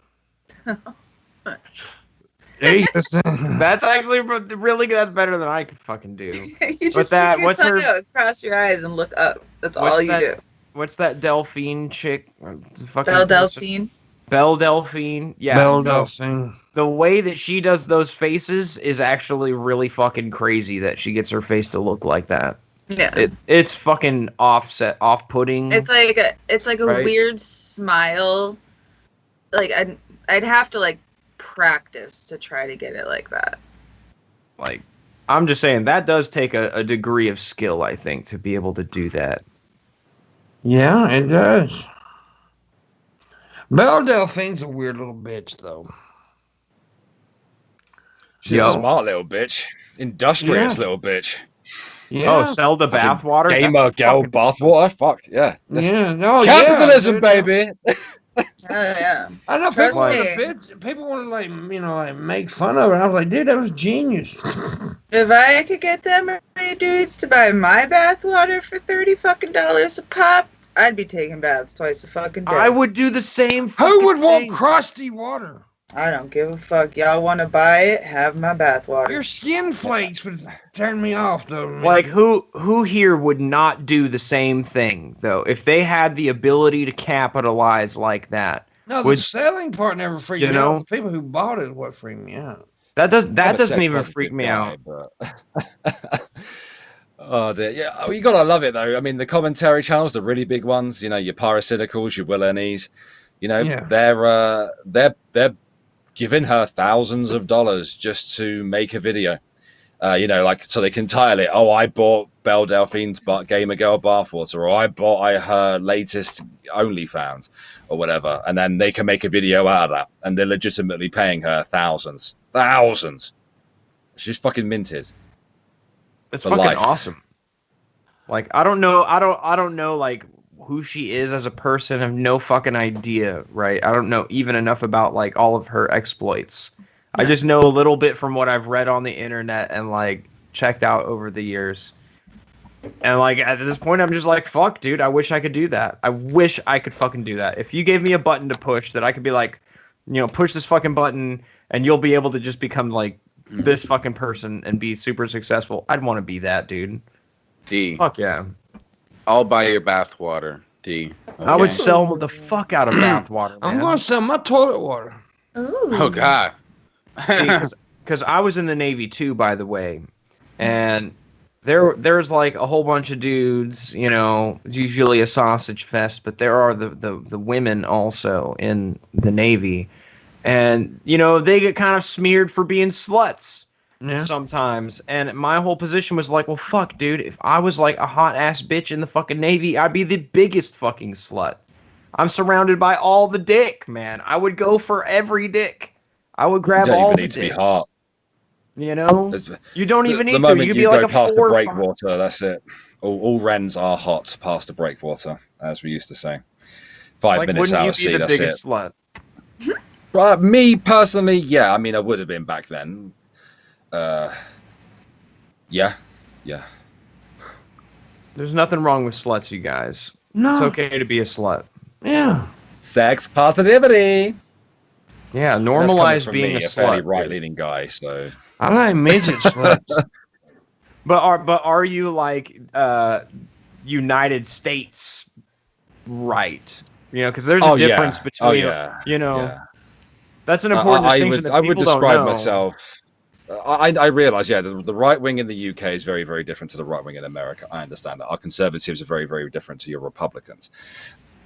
There you go. That's actually really good. That's better than I could fucking do. You just stick your tongue out across your eyes and look up. That's all you do. What's that Delphine chick? Belle Delphine. Belle Delphine. Yeah. Belle Delphine. The way that she does those faces is actually really fucking crazy that she gets her face to look like that. Yeah. It's fucking off-putting. It's like a right? weird smile. Like I'd have to like practice to try to get it like that. Like, I'm just saying that does take a degree of skill, I think, to be able to do that. Yeah, it does. Belle Delphine's a weird little bitch, though. She's a smart little bitch. Industrious little bitch. Yeah. Oh, sell the bathwater? Gamer girl bathwater? Fuck, yeah. Yeah, no, capitalism, yeah, baby. Yeah. I know people want to like make fun of it. I was like, dude, that was genius. If I could get them many dudes to buy my bathwater for $30 fucking a pop, I'd be taking baths twice a fucking day. I would do the same. Who would want crusty water? I don't give a fuck. Y'all want to buy it? Have my bathwater. Your skin flakes would turn me off, though. Man. Like, who here would not do the same thing, though, if they had the ability to capitalize like that? No, the selling part never freaked me out. The people who bought it is what freaked me out. That doesn't even freak me out. Oh dear, yeah, you gotta love it though. I mean, the commentary channels, the really big ones, you know, your Parasiticals, your Booleanenator, you know, they're giving her thousands of dollars just to make a video. You know, like, so they can title it, oh, I bought Belle Delphine's Gamer Girl bathwater, or I bought her latest OnlyFans, or whatever. And then they can make a video out of that. And they're legitimately paying her thousands. She's fucking minted. It's fucking awesome. Like, I don't know, like, who she is as a person. I have no fucking idea, right? I don't know even enough about, like, all of her exploits. I just know a little bit from what I've read on the internet and like checked out over the years. And like at this point, I'm just like, fuck, dude, I wish I could do that. I wish I could fucking do that. If you gave me a button to push that I could be like, you know, push this fucking button and you'll be able to just become like this fucking person and be super successful, I'd want to be that, dude. D. Fuck yeah. I'll buy your bathwater, D. Okay. I would sell the fuck out of bathwater, man. I'm going to sell my toilet water. Ooh. Oh, God. Because I was in the Navy too, by the way, and there's like a whole bunch of dudes. You know, it's usually a sausage fest, but there are the women also in the Navy, And, you know, they get kind of smeared for being sluts Yeah. sometimes. And my whole position was like, well, fuck, dude. If I was like a hot ass bitch in the fucking Navy, I'd be the biggest fucking slut. I'm surrounded by all the dick, man. I would go for every dick. I would grab all the dicks. You don't even need to be hot. You know? You don't even need to. You could be like a 4 past the breakwater, that's it. All wrens are hot past the breakwater, as we used to say. 5 minutes out of sea, that's it. Slut? But me personally, yeah, I mean, I would have been back then. Yeah. There's nothing wrong with sluts, you guys. No. It's okay to be a slut. Yeah. Sex positivity. Yeah, normalize being a fairly slut. right-leaning guy, so I like midget sluts. But are you like United States right? You know, because there's a difference between you know. That's an important distinction that people don't know. I would describe myself. I realize, the right wing in the UK is very, very different to the right wing in America. I understand that. Our conservatives are very, very different to your Republicans.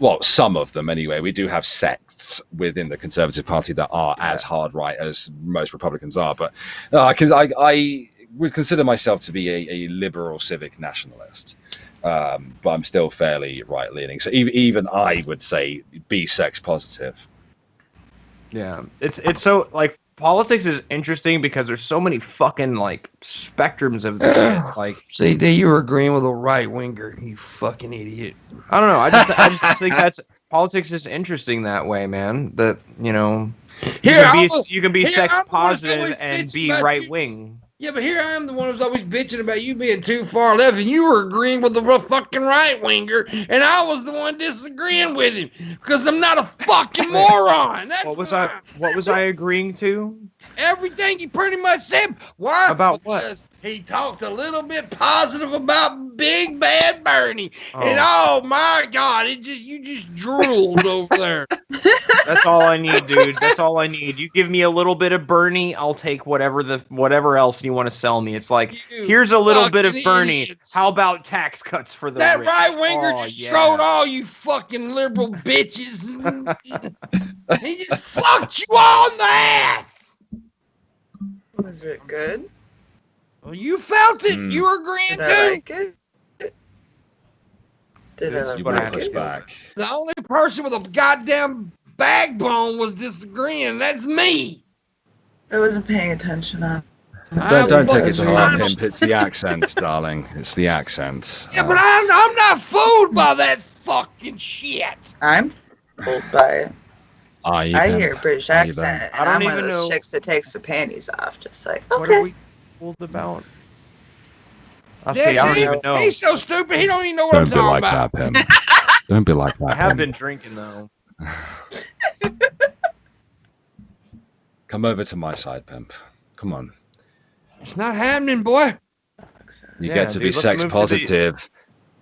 Well, some of them anyway. We do have sects within the Conservative Party that are as hard right as most Republicans are. But I would consider myself to be a liberal civic nationalist. But I'm still fairly right-leaning. So even I would say be sex positive. Yeah, it's so like politics is interesting because there's so many fucking like spectrums of it. Like, CD, you were agreeing with a right winger, you fucking idiot. I don't know. I just think that's politics is interesting that way, man. That you know, you can be sex positive and be right wing. Yeah, but here I am, the one who's always bitching about you being too far left, and you were agreeing with the fucking right winger, and I was the one disagreeing with him because I'm not a fucking moron. That's what was I agreeing to? Everything he pretty much said. Why? About because what? He talked a little bit positive about Big Bad Bernie, and oh my God, you just drooled over there. That's all I need, dude. That's all I need. You give me a little bit of Bernie, I'll take whatever else you want to sell me. It's like, here's a little bit of Bernie. Idiots. How about tax cuts for the that rich? Right winger just trod all you fucking liberal bitches. He just fucked you on the ass. Was it good? Well, you felt it. You were agreeing Did too. I like it? Did I you like push it? back. The only person with a goddamn backbone was disagreeing. That's me. I wasn't paying attention on. Don't take it to heart, Pimp. It's the accent, darling. It's the accent. Yeah, but I'm not fooled by that fucking shit. I'm fooled by it. I hear British accent. I don't I'm even one of those know. chicks that takes the panties off, just like, What are okay. we fooled about? I Yeah, don't even know. He's so stupid. He don't even know what I'm talking about. That, Pimp. Don't be like that. I have been drinking though. Come over to my side, Pimp. Come on. It's not happening, boy. You Yeah, get to be dude, let's sex move to positive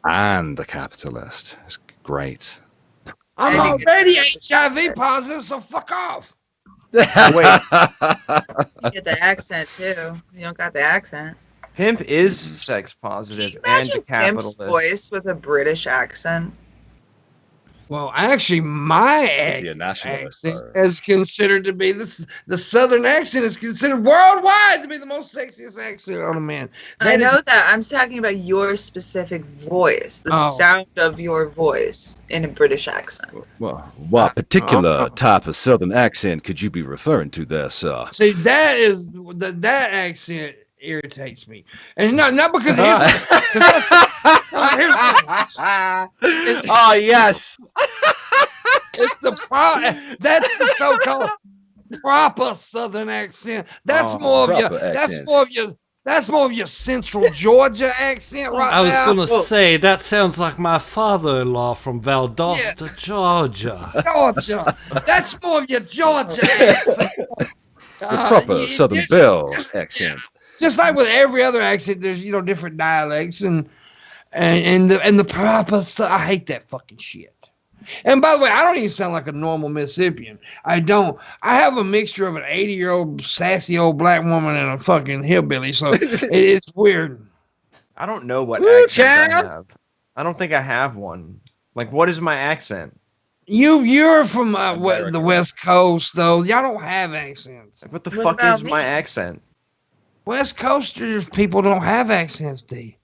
and a capitalist. It's great. I'm already HIV positive, so fuck off. Wait, You get the accent too. You don't got the accent. Pimp is sex positive and a Imagine Pimp's capitalist. voice with a British accent. Well, actually, my Is he a nationalist? accent is considered to be the Southern accent is considered worldwide to be the most sexiest accent on a man. I know that. I'm talking about your specific voice, the sound of your voice in a British accent. Well, what particular type of Southern accent could you be referring to there, sir? See, that accent irritates me, and not because oh yes, it's that's the so-called proper Southern accent. That's more of your Central Georgia accent, right? I was gonna say that sounds like my father-in-law from Valdosta, Georgia. Georgia. That's more of your Georgia accent. The proper Southern Belle accent. Just like with every other accent, there's different dialects and the proper. I hate that fucking shit. And by the way, I don't even sound like a normal Mississippian. I don't. I have a mixture of an 80-year-old sassy old black woman and a fucking hillbilly. So it's weird. I don't know what accent I have. I don't think I have one. Like, what is my accent? You're from the West Coast, though. Y'all don't have accents. What the fuck is my accent? West Coasters people don't have accents, D.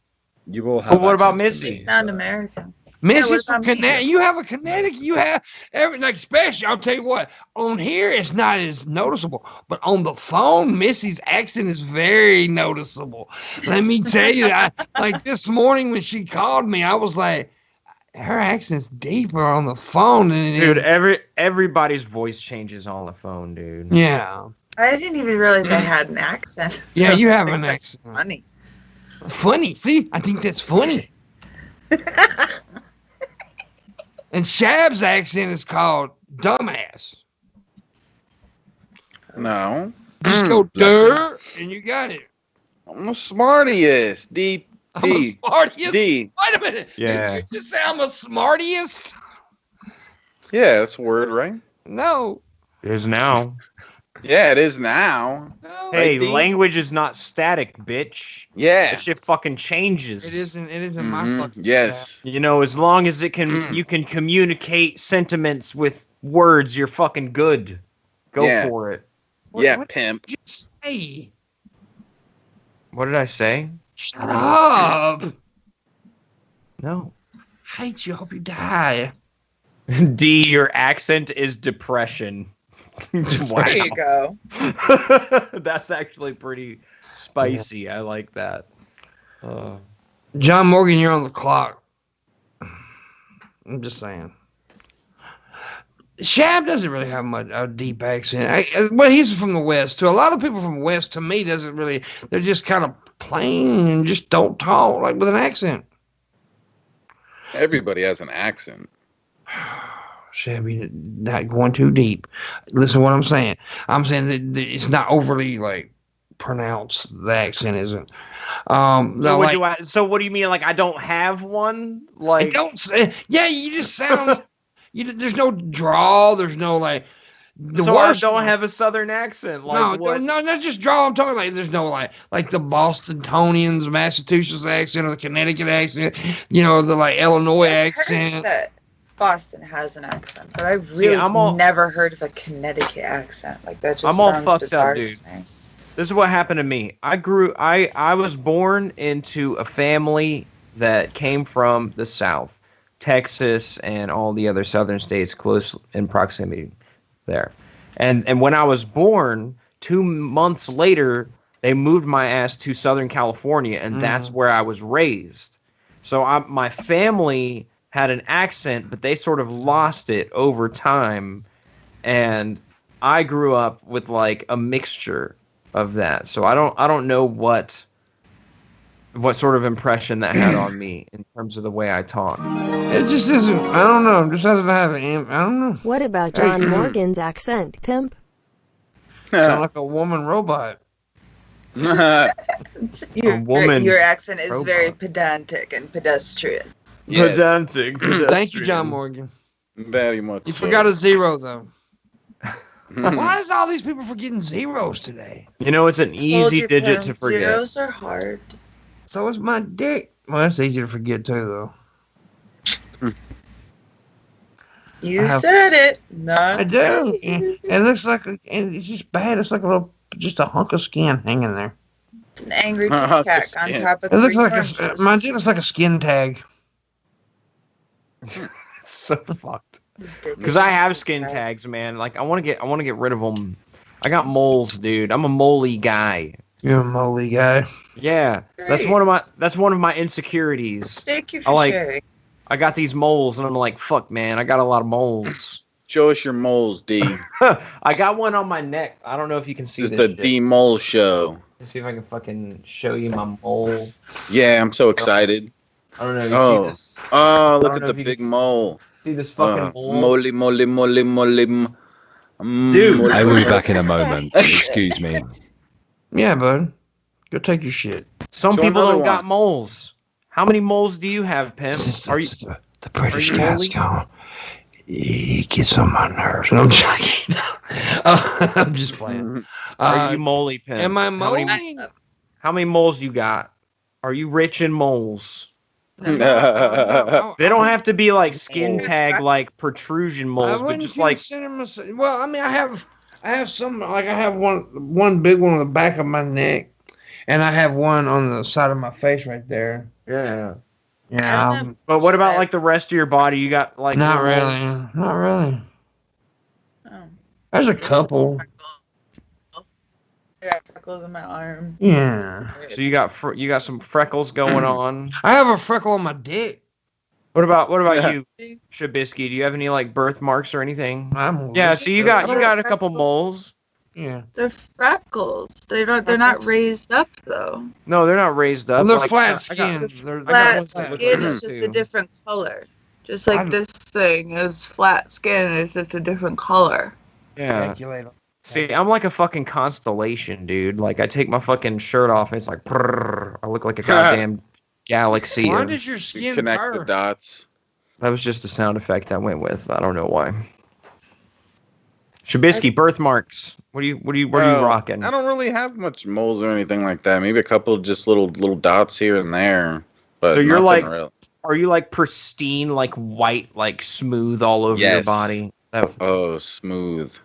You all have. But what about Missy? It's not American. Missy's from Connecticut. You have a Connecticut. You have especially. I'll tell you what. On here, it's not as noticeable, but on the phone, Missy's accent is very noticeable. Let me tell you that. Like this morning when she called me, I was like, her accent's deeper on the phone than it dude, is. everybody's voice changes on the phone, dude. Yeah. I didn't even realize I had an accent. Yeah, you have an accent. Funny. Funny. See, I think that's funny. And Shab's accent is called dumbass. No. Just go dirt and you got it. I'm a smartiest. I'm a smartiest. D. Wait a minute. Yeah. Did you just say I'm a smartiest? Yeah, that's a word, right? No. It is now. Yeah, it is now. No. Hey, Right, D? language is not static, bitch. Yeah. That shit fucking changes. It isn't my fucking Yes. You know, as long as you can communicate sentiments with words, you're fucking good. Go for it. What pimp. did you say? What did I say? Shut up. No. Hate you. Hope you die. D, your accent is depression. Wow. There you go. That's actually pretty spicy. I like that. John Morgan, you're on the clock. I'm just saying. Shab doesn't really have a deep accent. Well, he's from the West, too. A lot of people from the West, to me, doesn't really. They're just kind of plain and just don't talk like with an accent. Everybody has an accent. Shabby, not going too deep. Listen to what I'm saying. I'm saying that it's not overly like pronounced. The accent isn't. So what do you mean? Like I don't have one? Like I don't say. Yeah, you just sound. There's no drawl. There's no like. I don't have a Southern accent. Like no, not just drawl. I'm talking like there's no like the Bostonians, Massachusetts accent or the Connecticut accent. You know the like Illinois accent. That Boston has an accent, but I've really never heard of a Connecticut accent. Like that just I'm all sounds fucked bizarre up, dude. to me. This is what happened to me. I was born into a family that came from the South, Texas, and all the other southern states close in proximity there. And when I was born, 2 months later, they moved my ass to Southern California, and that's where I was raised. So my family had an accent, but they sort of lost it over time, and I grew up with like a mixture of that. So I don't know what sort of impression that had on me in terms of the way I talk. It just isn't. I don't know. It just doesn't have an. I don't know. What about John Morgan's accent, pimp? Sound like a woman robot. Your accent is robot. very pedantic and pedestrian. Yes. Pedantic. Thank you, John Morgan. Very much. You forgot a zero though. Why is all these people forgetting zeros today? You know, it's an easy digit to forget. Zeros are hard. So is my dick. Well, that's easy to forget too, though. You said it. I do. It looks like, and it's just bad. It's like just a hunk of skin hanging there. An angry Kit Kat on top of. It looks like my dick looks like a skin tag. It's so fucked. Because I have skin tags, man. Like I want to get rid of them. I got moles, dude. I'm a moley guy. You're a moley guy. Yeah, Great. that's one of my insecurities. Thank you for sharing. I got these moles, and I'm like, fuck, man. I got a lot of moles. Show us your moles, D. I got one on my neck. I don't know if you can see It's this. the shit. D Mole Show. Let's see if I can fucking show you my mole. Yeah, I'm so excited. I don't know. You see this? Oh, look don't at know the if you big can mole. See this fucking mole? Moly. Dude. I will be back in a moment. Excuse me. Yeah, bud. Go take your shit. Some Show people another don't got one. moles. How many moles do you have, Pimp? Are you The British you guy's moley? gone. He gets on my nerves. And I'm joking. I'm just playing. are you moley, Pimp? Am I How many- moly? How many moles you got? Are you rich in moles? No, They don't have to be like skin tag, like protrusion moles, but just like. Well, I mean, I have some. Like I have one big one on the back of my neck, and I have one on the side of my face right there. Yeah. Yeah. But what about like the rest of your body? You got like Not really. Oh. There's a couple. I got freckles in my arm. Yeah. So you got some freckles going on. I have a freckle on my dick. What about you, Shabisky? Do you have any like birthmarks or anything? Yeah. So you got a couple moles. Yeah. They're freckles. They're not raised up though. No, they're not raised up. They're like, flat skin. Flat skin is just a different color. Just like this thing is flat skin, it's just a different color. Yeah. See, I'm like a fucking constellation, dude. Like I take my fucking shirt off and it's like, prrr, I look like a goddamn galaxy. Why does your skin connect burn? the dots? That was just a sound effect I went with. I don't know why. Shabisky, birthmarks. What are you rocking? I don't really have much moles or anything like that. Maybe a couple of just little dots here and there. But so you're like, real. Are you like pristine, like white, like smooth all over your body? Oh, smooth.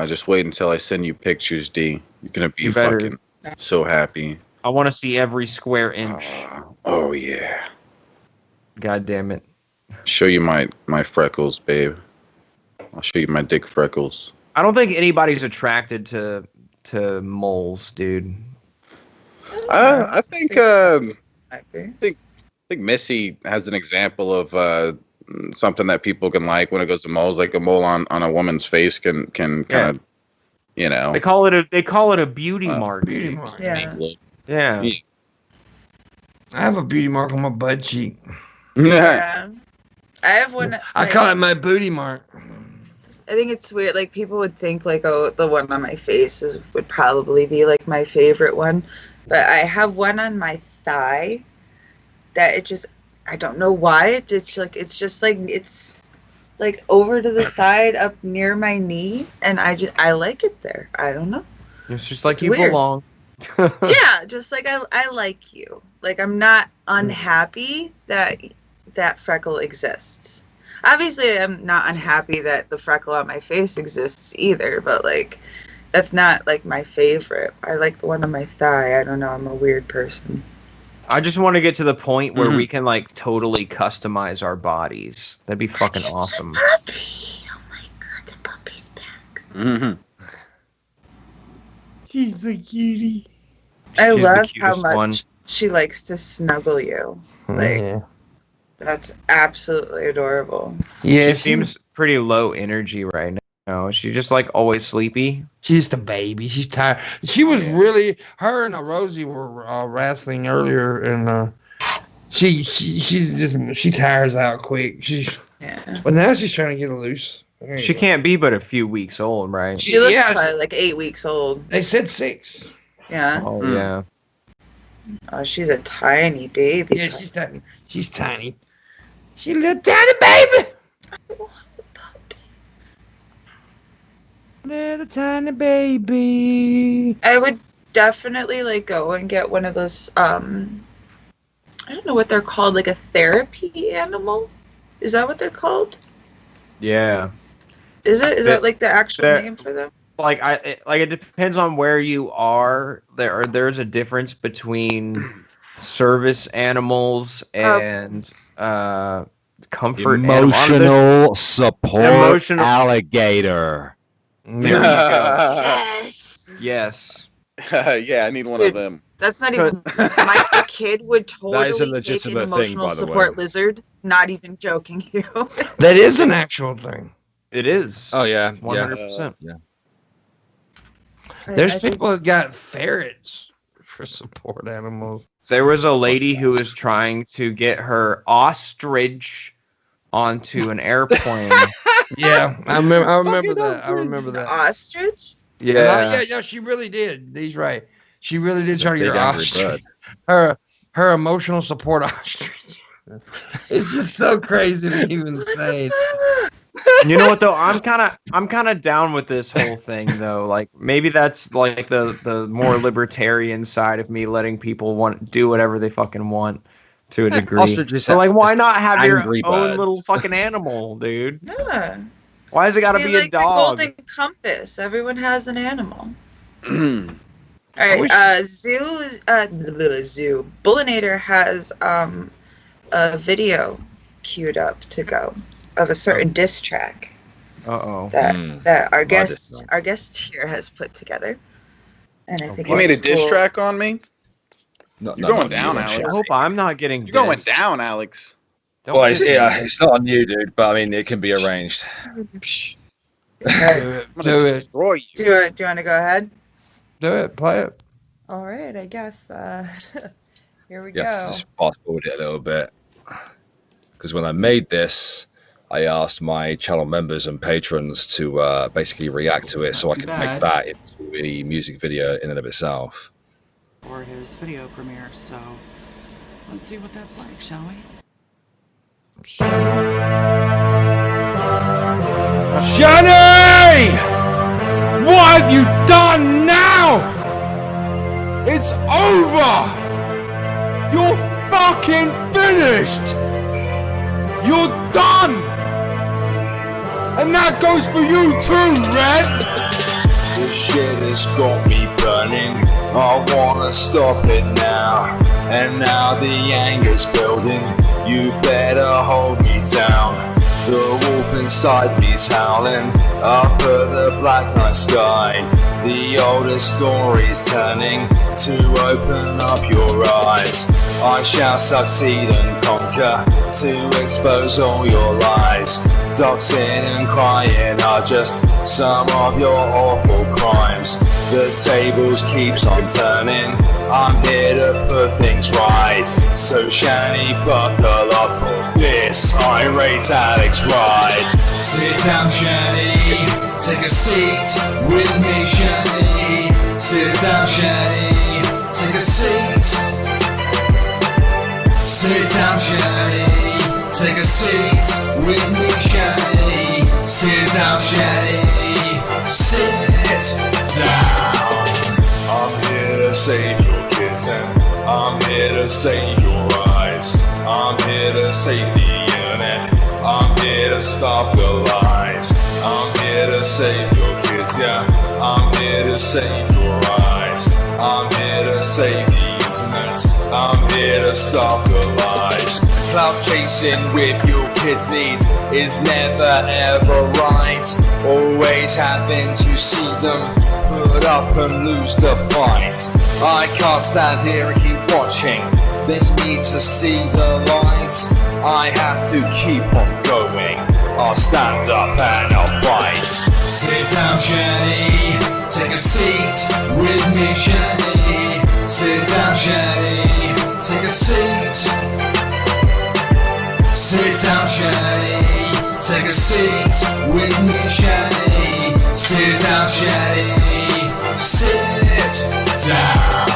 Just wait until I send you pictures, D. You're gonna be fucking so happy. I want to see every square inch. Oh yeah. God damn it. Show you my freckles, babe. I'll show you my dick freckles. I don't think anybody's attracted to moles, dude. I think Missy has an example of something that people can like when it goes to moles. Like a mole on a woman's face can kind of, you know. They call it a beauty mark. Beauty mark. Yeah. I have a beauty mark on my butt cheek. Yeah. I have one. I call it my booty mark. I think it's weird. Like people would think like, oh, the one on my face would probably be like my favorite one, but I have one on my thigh that it just, I don't know why it's just like over to the side up near my knee, and I like it there. I don't know. It's just like you belong. Yeah, just like I like you. Like I'm not unhappy that freckle exists. Obviously, I'm not unhappy that the freckle on my face exists either, but like that's not like my favorite. I like the one on my thigh. I don't know. I'm a weird person. I just want to get to the point where we can like totally customize our bodies. That'd be fucking awesome. Puppy. Oh my god, the puppy's back. Mm-hmm. She's a cutie. I love how much she likes to snuggle you. Like. Yeah. That's absolutely adorable. Yeah, she seems pretty low energy right now. She's just like always sleepy. She's the baby. She's tired. She was really. Her and Rosie were wrestling earlier, and she tires out quick. But now she's trying to get loose. She can't be but a few weeks old, right? She looks probably like 8 weeks old. They said 6. Yeah. Oh yeah. Oh, she's a tiny baby. Yeah, she's tiny. She's tiny. She's a little tiny baby. I want the puppy. Little tiny baby. I would definitely like go and get one of those. I don't know what they're called. Like a therapy animal. Is that what they're called? Yeah. Is it? Is that like the actual name for them? Like it depends on where you are. There's a difference between service animals and comfort emotional support alligator. There you go. Yes. Yeah, I need one of them. That's not even. My kid would totally That is a take an legitimate emotional thing, by the support way. lizard. Not even joking you. That is an actual thing. It is. Oh yeah, 100%. Yeah. There's people that got ferrets for support animals. There was a lady who was trying to get her ostrich onto an airplane. Yeah, I remember that. I remember that. Ostrich? Yeah. Yeah, she really did. He's right. She really did try to get big her angry ostrich. bird. Her emotional support ostrich. It's just so crazy to even say. You know what though? I'm kind of down with this whole thing though. Like maybe that's like the more libertarian side of me, letting people do whatever they fucking want. to a degree. Ostriches But like, why not have your angry own birds. little fucking animal, dude? Yeah. Why has it got to be like a dog? The golden compass. Everyone has an animal. Hmm. All right. Zoo. Booleanenator has a video queued up to go of a certain diss track. That our guest here has put together. And I think he made a diss track on me. You're going down, Alex. I hope I'm not getting. You're going down, Alex. Well, it's not on you, dude. But I mean, it can be arranged. Do it. Destroy you. Do you want to go ahead? Do it. Play it. All right, I guess. Here we go. Just fast forward it a little bit. Because when I made this, I asked my channel members and patrons to basically react to it so I could make that into a music video in and of itself. Or his video premiere, so let's see what that's like, shall we? Jenny! What have you done now? It's over! You're fucking finished! You're done! And that goes for you too, Red! This shit has got me burning. I wanna stop it now. And now the anger's building. You better hold me down. The wolf inside me's howling up at the black night sky. The oldest story's turning to open up your eyes. I shall succeed and conquer to expose all your lies. Doxing and crying are just some of your awful crimes. The tables keeps on turning. I'm here to put things right. So Shani, buckle up for this irate Alex ride. Sit down, Shani. Take a seat with me, Shani. Sit down, Shani. Take a seat. Sit down, Shani. Take a seat with me, Shani. Sit down, Shani. Sit down. I'm here to save your kitten. I'm here to save your eyes. I'm here to save the internet. I'm here to stop the lies. I'm here to save your kids, yeah. I'm here to save your eyes. I'm here to save the internet. I'm here to stop the lies. Cloud chasing with your kids' needs is never ever right. Always having to see them put up and lose the fight. I can't stand here and keep watching. They need to see the lights. I have to keep on going. I'll stand up and I'll fight. Sit down, Shani. Take a seat with me, Shani. Sit down, Shani. Take a seat. Sit down, Shani. Take a seat with me, Shani. Sit down, Shani. Sit down.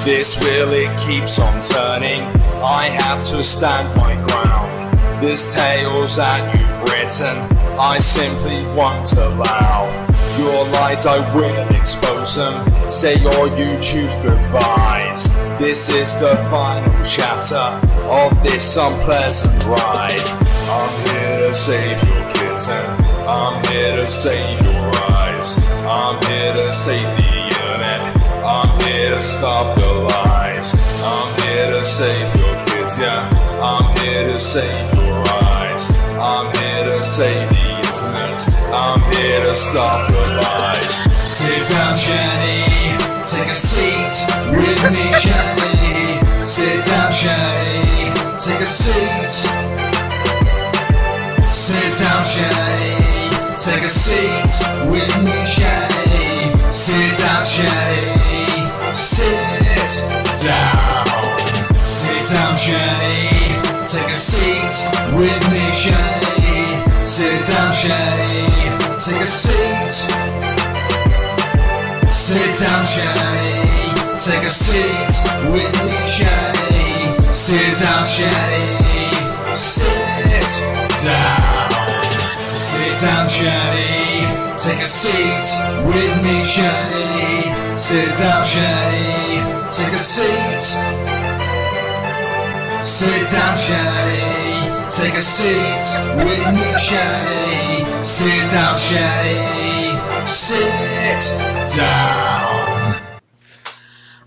This wheel, it keeps on turning. I have to stand my ground. This tales that you've written, I simply won't allow. Your lies, I will expose them. Say your YouTube's goodbyes. This is the final chapter of this unpleasant ride. I'm here to save your kitten. I'm here to save your eyes. I'm here to save the internet. I'm here to stop the lies. I'm here to save your kids, yeah. I'm here to save your eyes. I'm here to save the internet. I'm here to stop the lies. Sit down, Shani. Take a seat with me, Shani. Sit down, Shani. Take a seat. Sit down, Shani. Take a seat with me, Shani. Sit down, Shani. Sit down. Sit down, Shani. Take a seat with me, Shani. Sit down, Shani. Take a seat. Sit down, Shani. Take a seat with me, Shani. Sit down, Shani. Sit down. Sit down, Shani. Take a seat with me, Shani. Sit down, Shani. Take a seat. Sit down, Shani. Take a seat with me, Shani. Sit down, Shani. Sit down.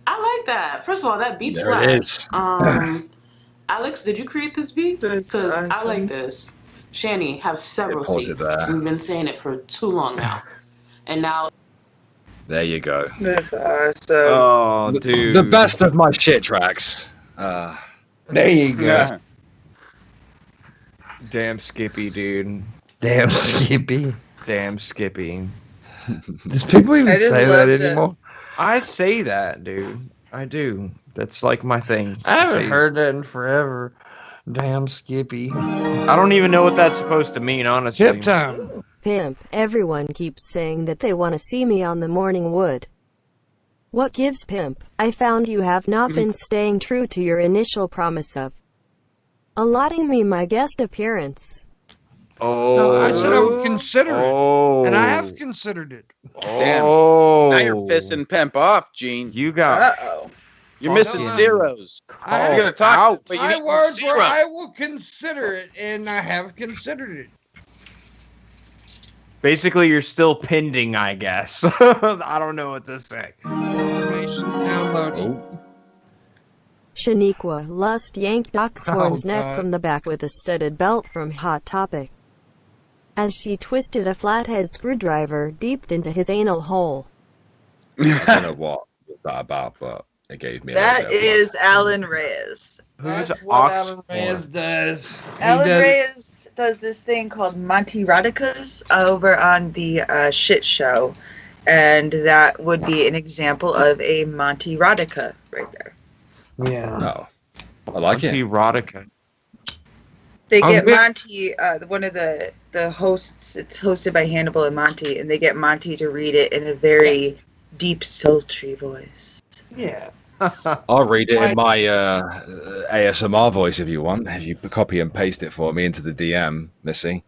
I like that. First of all, that beat There it slaps. Alex, did you create this beat? Because I like this. Shani, have several seats. We've been saying it for too long now. And now... There you go. That's awesome. Oh, dude. The best of my shit tracks. There you go. Yeah. Damn Skippy, dude. Damn Skippy. Damn Skippy. Does people even say that anymore? I say that, dude. I do. That's like my thing. I haven't heard that in forever. Damn Skippy. I don't even know what that's supposed to mean, honestly. Tip time. Pimp, everyone keeps saying that they want to see me on the morning wood. What gives, Pimp? I found you have not been staying true to your initial promise of allotting me my guest appearance. Oh. No, I said I would consider it. And I have considered it. Damn. Now you're pissing Pimp off, Gene. You got... You're missing zeros. You're gonna talk, but you My need words were, zero. I will consider it, and I have considered it. Basically, you're still pending, I guess. I don't know what to say. Shaniqua Lust yanked Oxhorn's neck God. from the back with a studded belt from Hot Topic. As she twisted a flathead screwdriver deep into his anal hole. I don't know what was that about, but it gave me. That is Alan Reyes. That's what Alan Reyes does. Alan Reyes does this thing called Monty Radicas over on the Shit Show, and that would be an example of a Monty Radica right there. Yeah. No, I like it. Erotica. They get Monty, one of the hosts. It's hosted by Hannibal and Monty, and they get Monty to read it in a very deep, sultry voice. Yeah. I'll read it in my ASMR voice if you want. If you copy and paste it for me into the DM, Missy.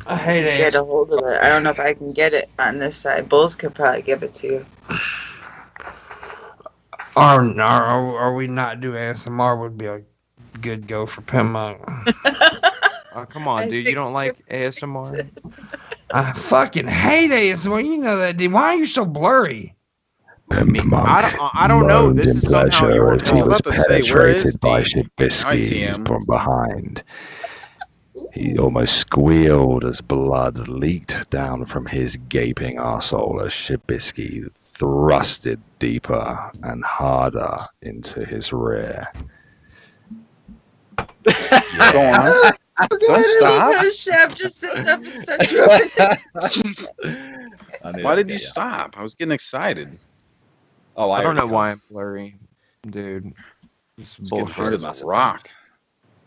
I hate it. Get a hold of it. I don't know if I can get it on this side. Bulls could probably give it to you. Are we not doing ASMR would be a good go for Pimpmunk. Oh, come on, dude. You don't like ASMR? I fucking hate ASMR. You know that, dude. Why are you so blurry? I don't know. This is somehow your as he was penetrated by I see Shabisky him. from behind. He almost squealed as blood leaked down from his gaping arsehole as Shabisky thrusted deeper and harder into his rear. Go on. Don't stop. Chef just sits up and starts rubbing. Why did you stop? I was getting excited. Oh, I don't know why I'm blurry, dude. This is bullshit. It's a rock.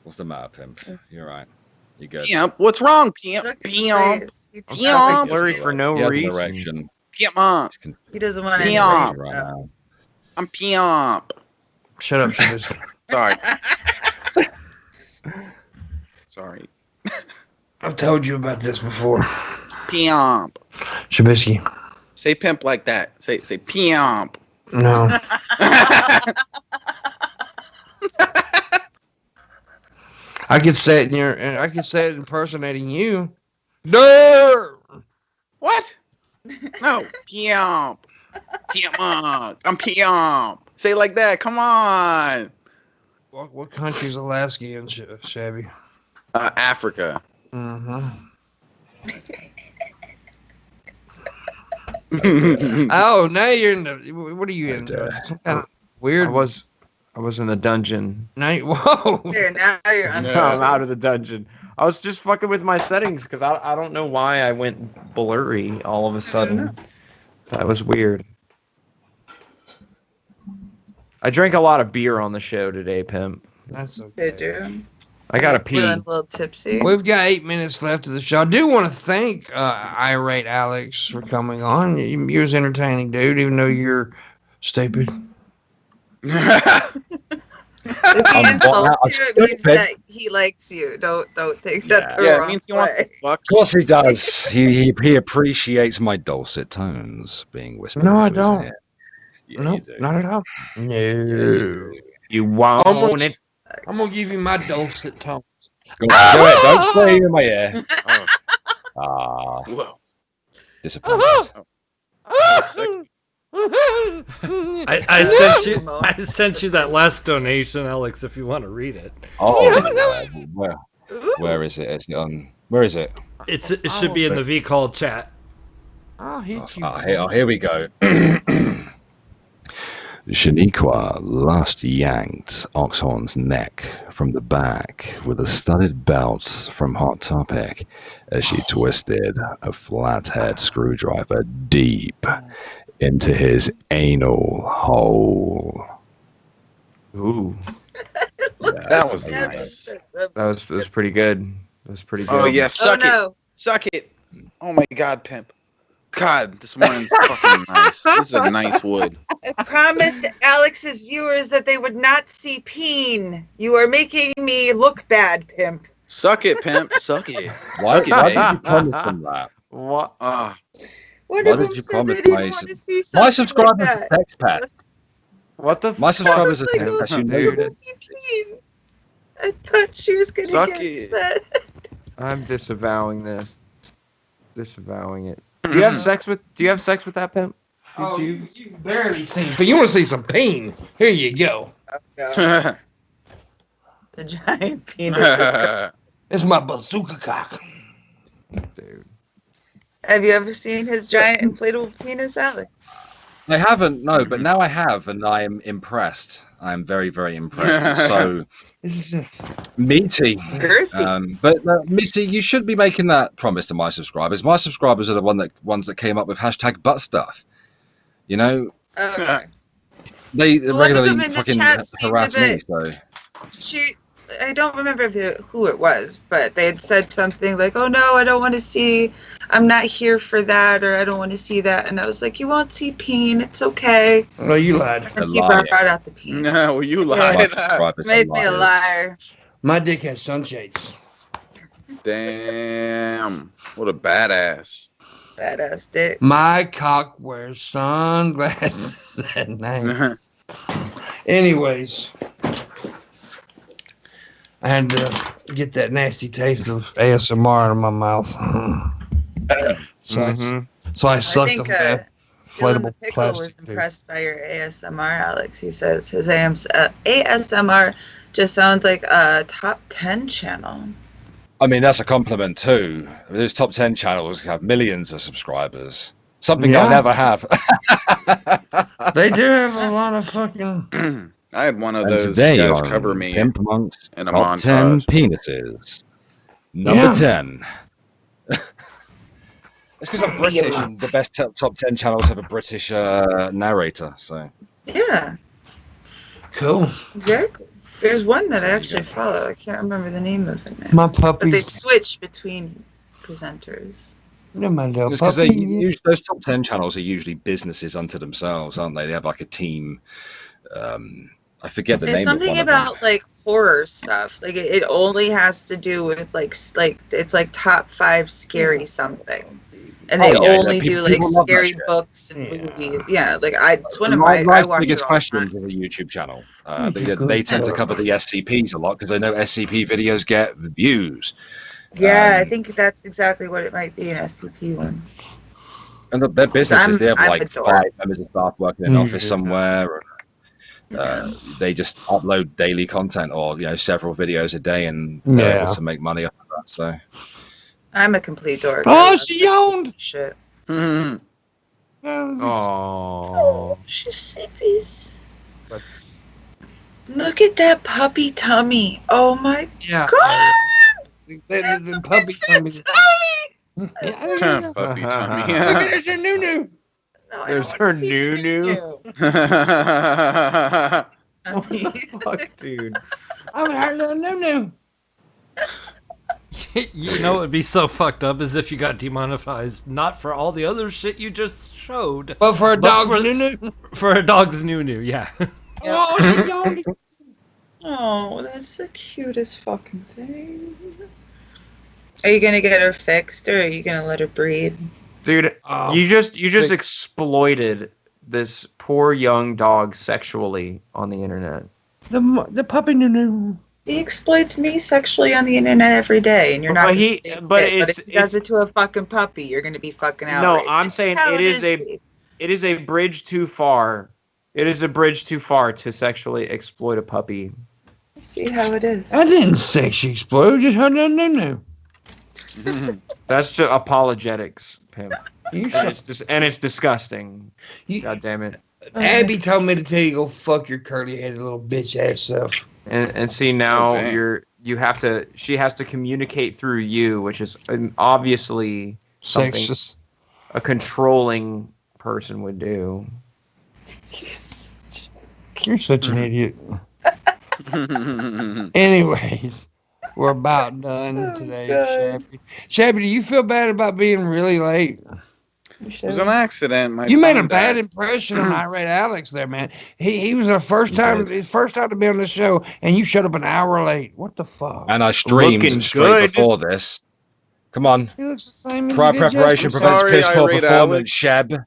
What's the matter, Pimp? You're right. You good? Pimp, what's wrong, Pimp? Pimp. Pimp. Blurry for no reason. Erection. Pimp. He doesn't want to. Pimp. Right now. I'm Pimp. Shut up, Shabisky. Sorry. Sorry. I've told you about this before. Pimp. Shabisky. Say pimp like that. Say pimp. No. I could say it I could say it impersonating you. No. What? No. Pimp. Pimpmunk. I'm Pimp. Say it like that. Come on. What country's Alaska in, Shabby? Africa. Mm-hmm. Oh, now you're in the. What are you in? Some kind of weird. I was in the dungeon. Now, whoa. There, now you're on. I'm out of the dungeon. I was just fucking with my settings because I don't know why I went blurry all of a sudden. That was weird. I drank a lot of beer on the show today, Pimp. That's okay. Did you? I gotta pee. Feeling a little tipsy. We've got 8 minutes left of the show. I do want to thank Irate Alex for coming on. You was entertaining, dude, even though you're stupid. If he insults you, it means that he likes you. Don't take that the Yeah, wrong it means he wants to way. fuck. Of course he does. He appreciates my dulcet tones being whispered. No, I into his don't. ear. Yeah, No, you do. not at all. No. You won't. I'm gonna give you my dulcet tones. Do it. Don't scream in my ear. Disappointed. I sent you that last donation, Alex. If you want to read it. Where is it? Is it on? Where is it? It should be in the V-Call chat. I'll hit you. Here we go. Shaniqua last yanked Oxhorn's neck from the back with a studded belt from Hot Topic as she twisted a flathead screwdriver deep into his anal hole. Ooh. Yeah, that was nice. That was pretty good. That was pretty good. Oh yeah, suck it. Suck it. Oh my god, Pimp. God, this morning's fucking nice. This is a nice wood. I promised Alex's viewers that they would not see peen. You are making me look bad, Pimp. Suck it, Pimp. Suck it. Why Suck it, did you promise them that? What? Why did you promise my subscribers a sex pet? What the? My subscribers are sex pet. Dude. I thought she was gonna Suck get it. upset. I'm disavowing this. Disavowing it. Do you have sex with that, Pimp? Oh, you barely seen. But you want to see some peen? Here you go. The giant penis. It's my bazooka cock. Dude. Have you ever seen his giant inflatable penis, Alex? I haven't, no, but now I have, and I am impressed. I am very, very impressed. So meaty. But Missy, you should be making that promise to my subscribers. My subscribers are the ones that came up with hashtag butt stuff. You know, they regularly fucking harass me. So I don't remember who it was, but they had said something like, "Oh no, I don't want to see. I'm not here for that," or "I don't want to see that." And I was like, "You won't see peen. It's okay." No, you lied. And he brought out the peen. No, well, you lied. Made me a liar. My dick has sunshades. Damn, what a badass. Badass dick. My cock wears sunglasses at night. Anyways, I had to get that nasty taste of ASMR out of my mouth. So I sucked on that inflatable plastic. Was impressed by your ASMR, Alex. He says his ASMR just sounds like a top 10 channel. I mean, that's a compliment too. Those top 10 channels have millions of subscribers. Something I never have. They do have a lot of fucking... I had one of those today guys cover me Pimpmonk's in a top montage. 10 penises. Number 10. It's because I'm British, and the best top 10 channels have a British narrator. So yeah, cool. Exactly. There's one that I actually follow. I can't remember the name of it now. My puppies. But they switch between presenters. No, my little because those top 10 channels are usually businesses unto themselves, aren't they? They have like a team. I forget the name. There's something about like horror stuff. Like it only has to do with like it's like top 5 scary something, and they only do like scary books and movies. Yeah, like it's one of my biggest questions of the YouTube channel. They tend to cover the SCPs a lot because I know SCP videos get views. Yeah, I think that's exactly what it might be, an SCP one. And their businesses, they have like 5 members of staff working in an office somewhere. Or, they just upload daily content or several videos a day, and they're able to make money off of that. So I'm a complete dork. Oh, she yawned. Shit. Oh, she's sleepy. Look at that puppy tummy. Oh my god. The puppy tummy. Puppy tummy. Look at her noo-noo. No, there's her noo-noo. What the fuck, dude? I'm her little noo-noo. You know, it'd be so fucked up as if you got demonetized, not for all the other shit you just showed, but for a dog's noo-noo. For a dog's noo-noo, yeah. Oh, that's the cutest fucking thing. Are you gonna get her fixed, or are you gonna let her breed? Dude, you just exploited this poor young dog sexually on the internet. The puppy noo. He exploits me sexually on the internet every day, and you're not. But if he does it to a fucking puppy, you're going to be fucking outraged. No, I'm saying it is a bridge too far. It is a bridge too far to sexually exploit a puppy. See how it is. I didn't sexually exploit. Just heard no. That's just apologetics, Pimp. And it's disgusting. God damn it. Abby told me to tell you go fuck your curly-headed little bitch ass self. And see now she has to communicate through you, which is obviously something sexist. A controlling person would do. You're such an idiot. Anyways, we're about done today, Shabby. Shabby, do you feel bad about being really late? It was an accident. You made a bad impression on Irate Alex there, man. He was his first time to be on the show, and you showed up an hour late. What the fuck? And I streamed straight before this. Come on. He looks the same. Prior preparation prevents piss poor performance, Shab.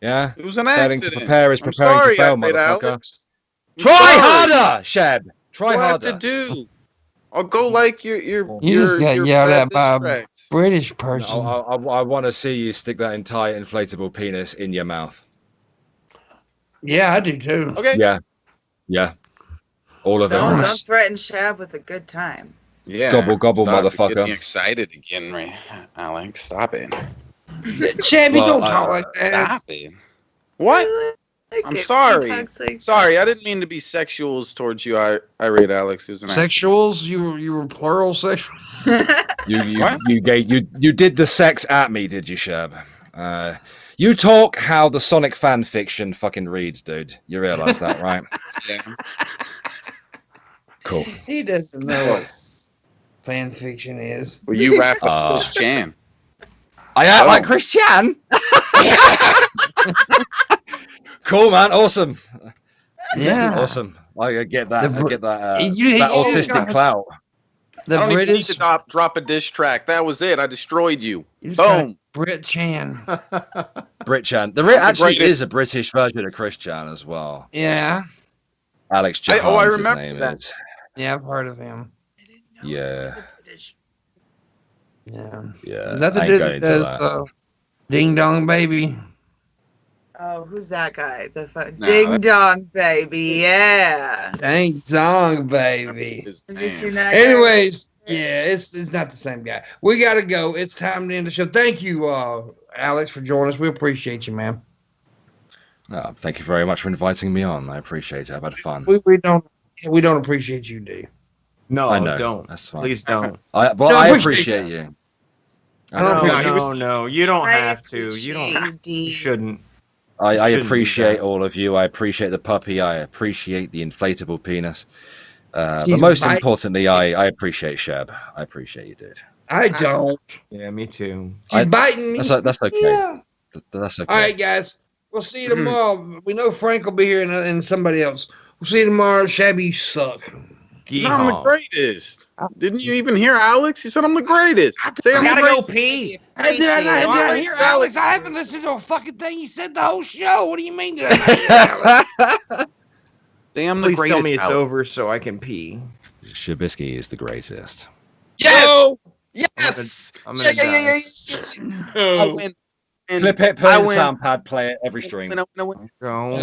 Yeah? It was an accident. accident. To prepare is preparing to fail, motherfucker. Alex. Try harder, Shab. Try harder. What do I have to do? I'll go like you just got yelled at by a British person. I want to see you stick that entire inflatable penis in your mouth. Yeah, I do too. Okay. Yeah. All of them. Don't threaten Shab with a good time. Yeah. Gobble, motherfucker. Getting excited again, right, Alex? Stop it. Shabby, don't talk like that. Stop it. What? I'm sorry. Sorry, I didn't mean to be sexuals towards you. Irate Alex. Sexuals? You were plural sexual. You did the sex at me, did you, Shab? You talk how the Sonic fan fiction fucking reads, dude. You realize that, right? Yeah. Cool. He doesn't know what fan fiction is. Well, you rap like Chris Chan. I act like Chris Chan. Cool, man. Awesome. Yeah. Awesome. I get that. I get that. You that autistic clout. The I don't British even need to drop a diss track. That was it. I destroyed you. Boom. Brit Chan. Brit Chan. There actually is a British version of Chris Chan as well. Yeah. Alex Chan. I remember his name that. Is. Yeah, I've heard of him. Yeah. Yeah. Yeah. Nothing to do with that. Ding Dong Baby. Oh, who's that guy? Ding Dong Baby, yeah. Ding Dong Baby. Have you seen that Anyways, yeah, it's not the same guy. We gotta go. It's time to end the show. Thank you, Alex, for joining us. We appreciate you, man. Thank you very much for inviting me on. I appreciate it. I've had fun. We don't appreciate you, do you? No, I know. Don't. That's fine. Please don't. I appreciate you. No, you don't have to. You shouldn't. I appreciate all of you. I appreciate the puppy. I appreciate the inflatable penis. But most importantly, I appreciate Shab. I appreciate you, dude. I don't. Yeah, me too. She's biting me. That's okay. Yeah. That's okay. All right, guys. We'll see you tomorrow. We know Frank will be here and somebody else. We'll see you tomorrow. Shabby, you suck. No, I'm the greatest. Didn't you even hear Alex? He said I'm the greatest. I gotta go pee. Did I hear Alex? I haven't listened to a fucking thing he said the whole show. What do you mean? Did I hear Alex? Damn, Please tell me it's over so I can pee. Shabisky is the greatest. Yes! Yes! I'm gonna die. I win. Clip it, put it in sound pad, play it every stream. Go.